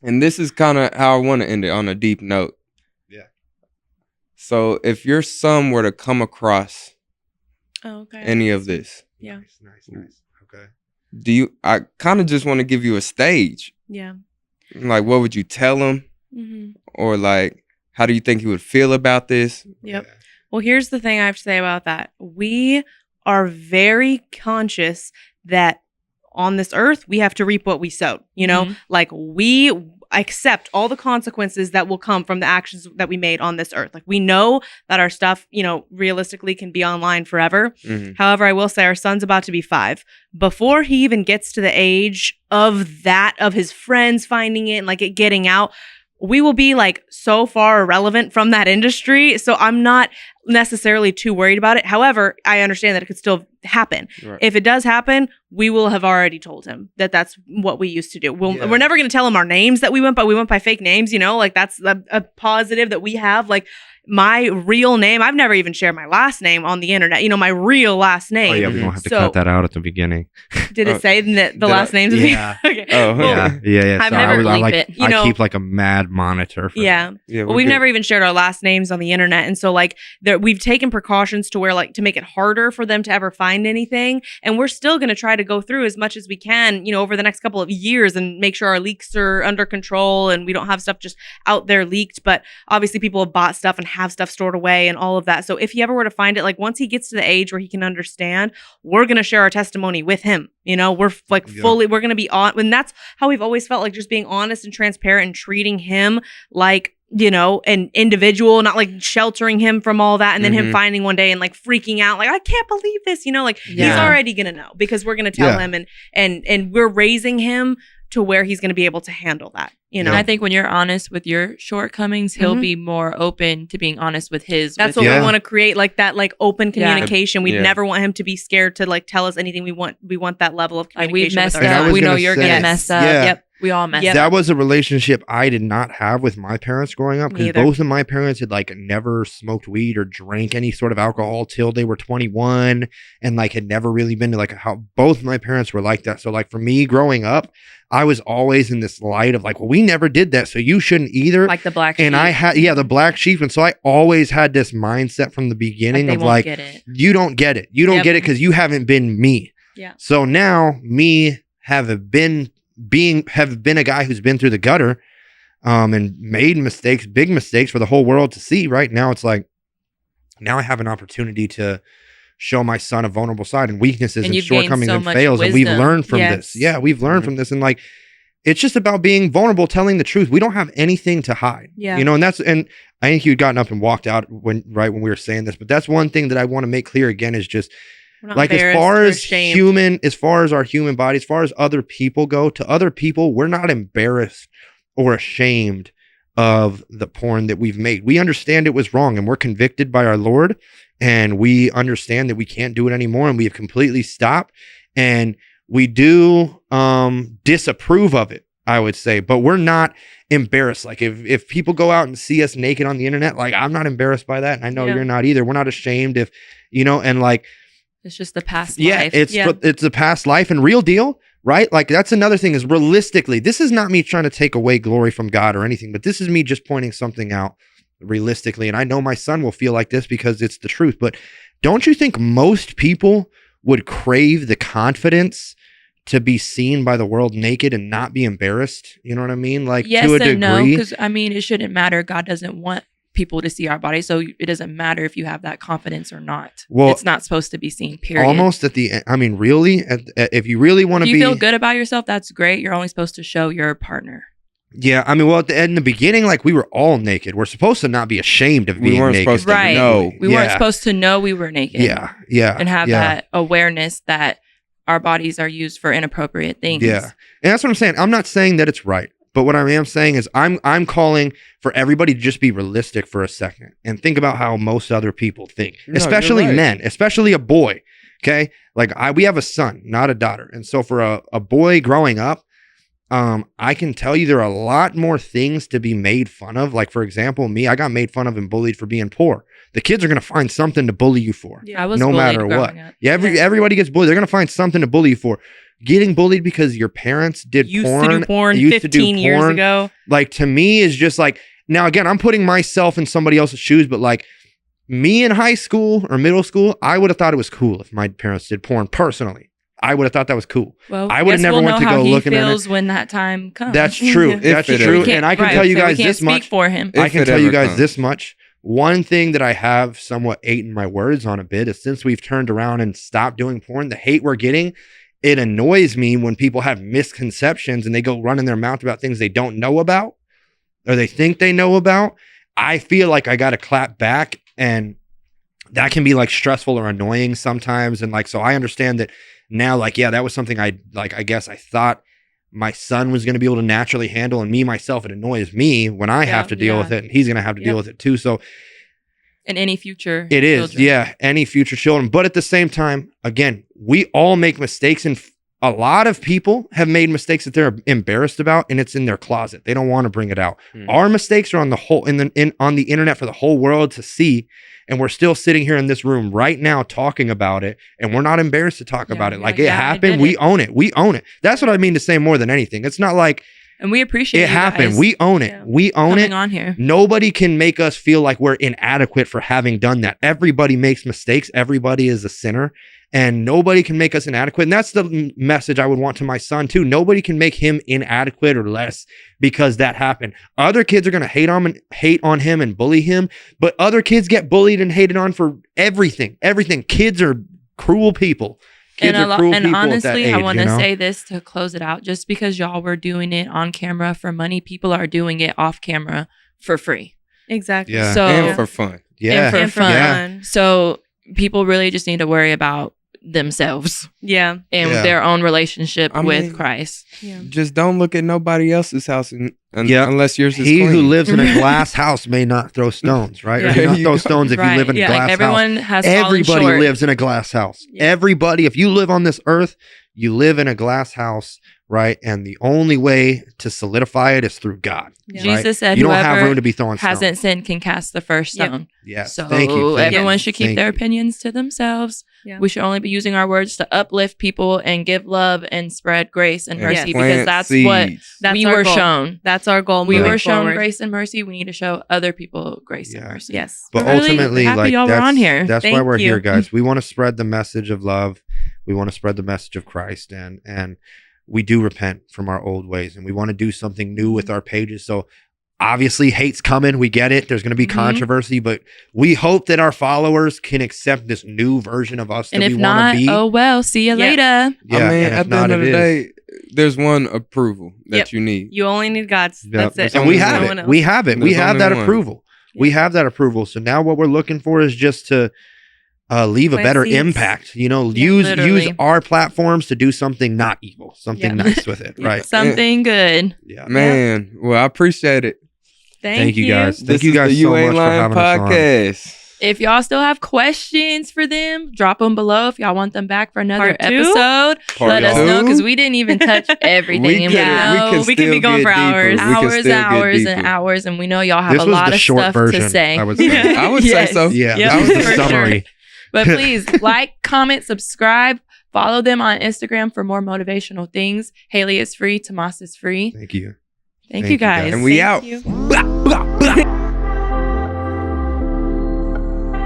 And this is kind of how I want to end it, on a deep note. Yeah. So if your son were to come across any of this. Yeah. Nice. Okay. I kind of just want to give you a stage. Yeah. Like, what would you tell him? Or like, how do you think he would feel about this? Yep. Well, here's the thing I have to say about that. We are very conscious that on this earth, we have to reap what we sow. You know, like we accept all the consequences that will come from the actions that we made on this earth. Like, we know that our stuff, you know, realistically can be online forever. However, I will say our son's about to be 5. Before he even gets to the age of his friends finding it and like it getting out, we will be like so far irrelevant from that industry. So I'm not necessarily too worried about it. However, I understand that it could still happen. Right. If it does happen, we will have already told him that that's what we used to do. We're never going to tell him our names that we went by fake names, you know, like that's a positive that we have. Like, my real name, I've never even shared my last name on the internet, you know, my real last name. Oh yeah, we don't have to cut that out at the beginning. Did it say the last names? Yeah. Okay. Oh, well, yeah. I've never bleep it. You know, I keep like a mad monitor. Well, we've never even shared our last names on the internet. And so like we've taken precautions to where like to make it harder for them to ever find anything. And we're still going to try to go through as much as we can, you know, over the next couple of years and make sure our leaks are under control and we don't have stuff just out there leaked. But obviously people have bought stuff and have stuff stored away and all of that. So if he ever were to find it, like once he gets to the age where he can understand, we're going to share our testimony with him. You know, we're like fully, we're going to be on, and that's how we've always felt, like just being honest and transparent and treating him like, you know, an individual, not like sheltering him from all that. And then him finding one day and like freaking out, like, I can't believe this, you know, like he's already going to know because we're going to tell him and we're raising him to where he's going to be able to handle that, you know? And I think when you're honest with your shortcomings, he'll be more open to being honest with his. That's what we want to create, like that, like open communication. We never want him to be scared to like tell us anything. We want that level of communication. Like, we've messed up. We know you're going to mess up. Yep. We all messed up. That was a relationship I did not have with my parents growing up because both of my parents had like never smoked weed or drank any sort of alcohol till they were 21 and like had never really been to like how both my parents were like that. So like for me growing up, I was always in this light of like, well, we never did that, so you shouldn't either. Like the black sheep. And I had, the black sheep. And so I always had this mindset from the beginning of like, you don't get it. You don't get it because you haven't been me. Yeah. So now me have been a guy who's been through the gutter and made mistakes, big mistakes for the whole world to see. Right now, it's like, now I have an opportunity to show my son a vulnerable side and weaknesses and shortcomings and fails. Wisdom. And we've learned from this. Yeah, we've learned from this. And like, it's just about being vulnerable, telling the truth. We don't have anything to hide. Yeah. You know, and I think you'd gotten up and walked out when we were saying this, but that's one thing that I want to make clear again is just like, as far as our human body, as far as other people go, to other people, we're not embarrassed or ashamed of the porn that we've made. We understand it was wrong, and we're convicted by our Lord, and we understand that we can't do it anymore, and we have completely stopped, and we do disapprove of it, I would say, but we're not embarrassed. Like if people go out and see us naked on the internet, like I'm not embarrassed by that, and I know you're not either. We're not ashamed if, and like it's just the past life. It's the past life, and real deal, right? Like that's another thing is realistically, this is not me trying to take away glory from God or anything, but this is me just pointing something out realistically. And I know my son will feel like this because it's the truth, but don't you think most people would crave the confidence to be seen by the world naked and not be embarrassed? You know what I mean? Like yes to a and degree. No, because I mean, it shouldn't matter. God doesn't want people to see our body, so it doesn't matter if you have that confidence or not. Well, it's not supposed to be seen, period. Almost at the end, I mean, really, if you really want to be, you feel good about yourself, that's great. You're only supposed to show your partner. Yeah, I mean, well, in the beginning, like we were all naked. We're supposed to not be ashamed of being naked. Supposed to know. We weren't supposed to know we were naked. Yeah, and have that awareness that our bodies are used for inappropriate things. Yeah, and that's what I'm saying. I'm not saying that it's right, but what I am saying is I'm calling for everybody to just be realistic for a second and think about how most other people think, especially men, especially a boy. Okay, like we have a son, not a daughter, and so for a boy growing up, I can tell you there are a lot more things to be made fun of. Like, for example, me, I got made fun of and bullied for being poor. The kids are going to find something to bully you for. Yeah, I was no matter what. Yeah, everybody gets bullied. They're going to find something to bully you for. Getting bullied because your parents used to do porn 15 years ago. Like, to me, is just like, now again, I'm putting myself in somebody else's shoes, but like me in high school or middle school, I would have thought it was cool if my parents did porn personally. I would have thought that was cool. Well, I would have never went to go looking at it. When that time comes. That's true. That's true. And I can tell you guys this much. For him. I can tell you guys this much. One thing that I have somewhat eaten my words on a bit is since we've turned around and stopped doing porn, the hate we're getting, it annoys me when people have misconceptions and they go running their mouth about things they don't know about or they think they know about. I feel like I got to clap back, and that can be like stressful or annoying sometimes. And like, so I understand that now, like, yeah, that was something I guess I thought my son was going to be able to naturally handle, and me, myself, it annoys me when I have to deal with it, and he's going to have to deal with it too. So and any future it is children. Any future children. But at the same time, again, we all make mistakes, and a lot of people have made mistakes that they're embarrassed about, and it's in their closet. They don't want to bring it out. Our mistakes are on the whole on the internet for the whole world to see. And we're still sitting here in this room right now talking about it, and we're not embarrassed to talk about it. Like, it happened. We own it. We own it. That's what I mean to say more than anything. It's not like, and we appreciate it happened. We own it. Yeah. We own it. On here. Nobody can make us feel like we're inadequate for having done that. Everybody makes mistakes. Everybody is a sinner, and nobody can make us inadequate. And that's the message I would want to my son too. Nobody can make him inadequate or less because that happened. Other kids are going to hate on him and bully him, but other kids get bullied and hated on for everything. Kids are cruel people. Kids are cruel people honestly, at that age, I want to say this to close it out. Just because y'all were doing it on camera for money, people are doing it off camera for free. Exactly. Yeah. So, and for fun. Yeah. And for fun. Yeah. So people really just need to worry about themselves. Yeah. And their own relationship with Christ. Yeah. Just don't look at nobody else's house unless yours is clean. He who lives in a glass house may not throw stones, right? Or do not throw stones if you live in a glass everyone house. Everybody lives in a glass house. Yeah. Everybody, if you live on this earth, you live in a glass house, right? And the only way to solidify it is through God. Yeah. Jesus right? said, you don't have room to be throwing stones. Hasn't sinned can cast the first stone. Yes. So thank you. Everyone should keep their opinions to themselves. Yeah. We should only be using our words to uplift people and give love and spread grace and mercy because that's what we were shown. That's our goal. We were shown grace and mercy. We need to show other people grace and mercy. Yes. But ultimately, happy y'all were on here. That's why we're here, guys. We want to spread the message of love. We want to spread the message of Christ, and we do repent from our old ways, and we want to do something new with our pages. So obviously hate's coming. We get it. There's going to be controversy, but we hope that our followers can accept this new version of us that we want to be. Oh well, see you later. Yeah, I mean, at the end of the day, there's one approval that you need. You only need God's. That's it. And we have it. We have it. We have that approval. We have that approval. So now what we're looking for is just to leave a better impact, use our platforms to do something not evil, something nice with it, right? Something good. Yeah, man. Well, I appreciate it. Thank you guys. Thank you guys so much for having us on. If y'all still have questions for them, drop them below. If y'all want them back for another episode, let us know, because we didn't even touch everything. We could be going for hours. Hours, and we know y'all have a lot of stuff to say. I would say, I would say so. Yeah, that was the summary. But please like, comment, subscribe, follow them on Instagram for more motivational things. Haley is free. Tomas is free. Thank you. Thank you guys. And we out.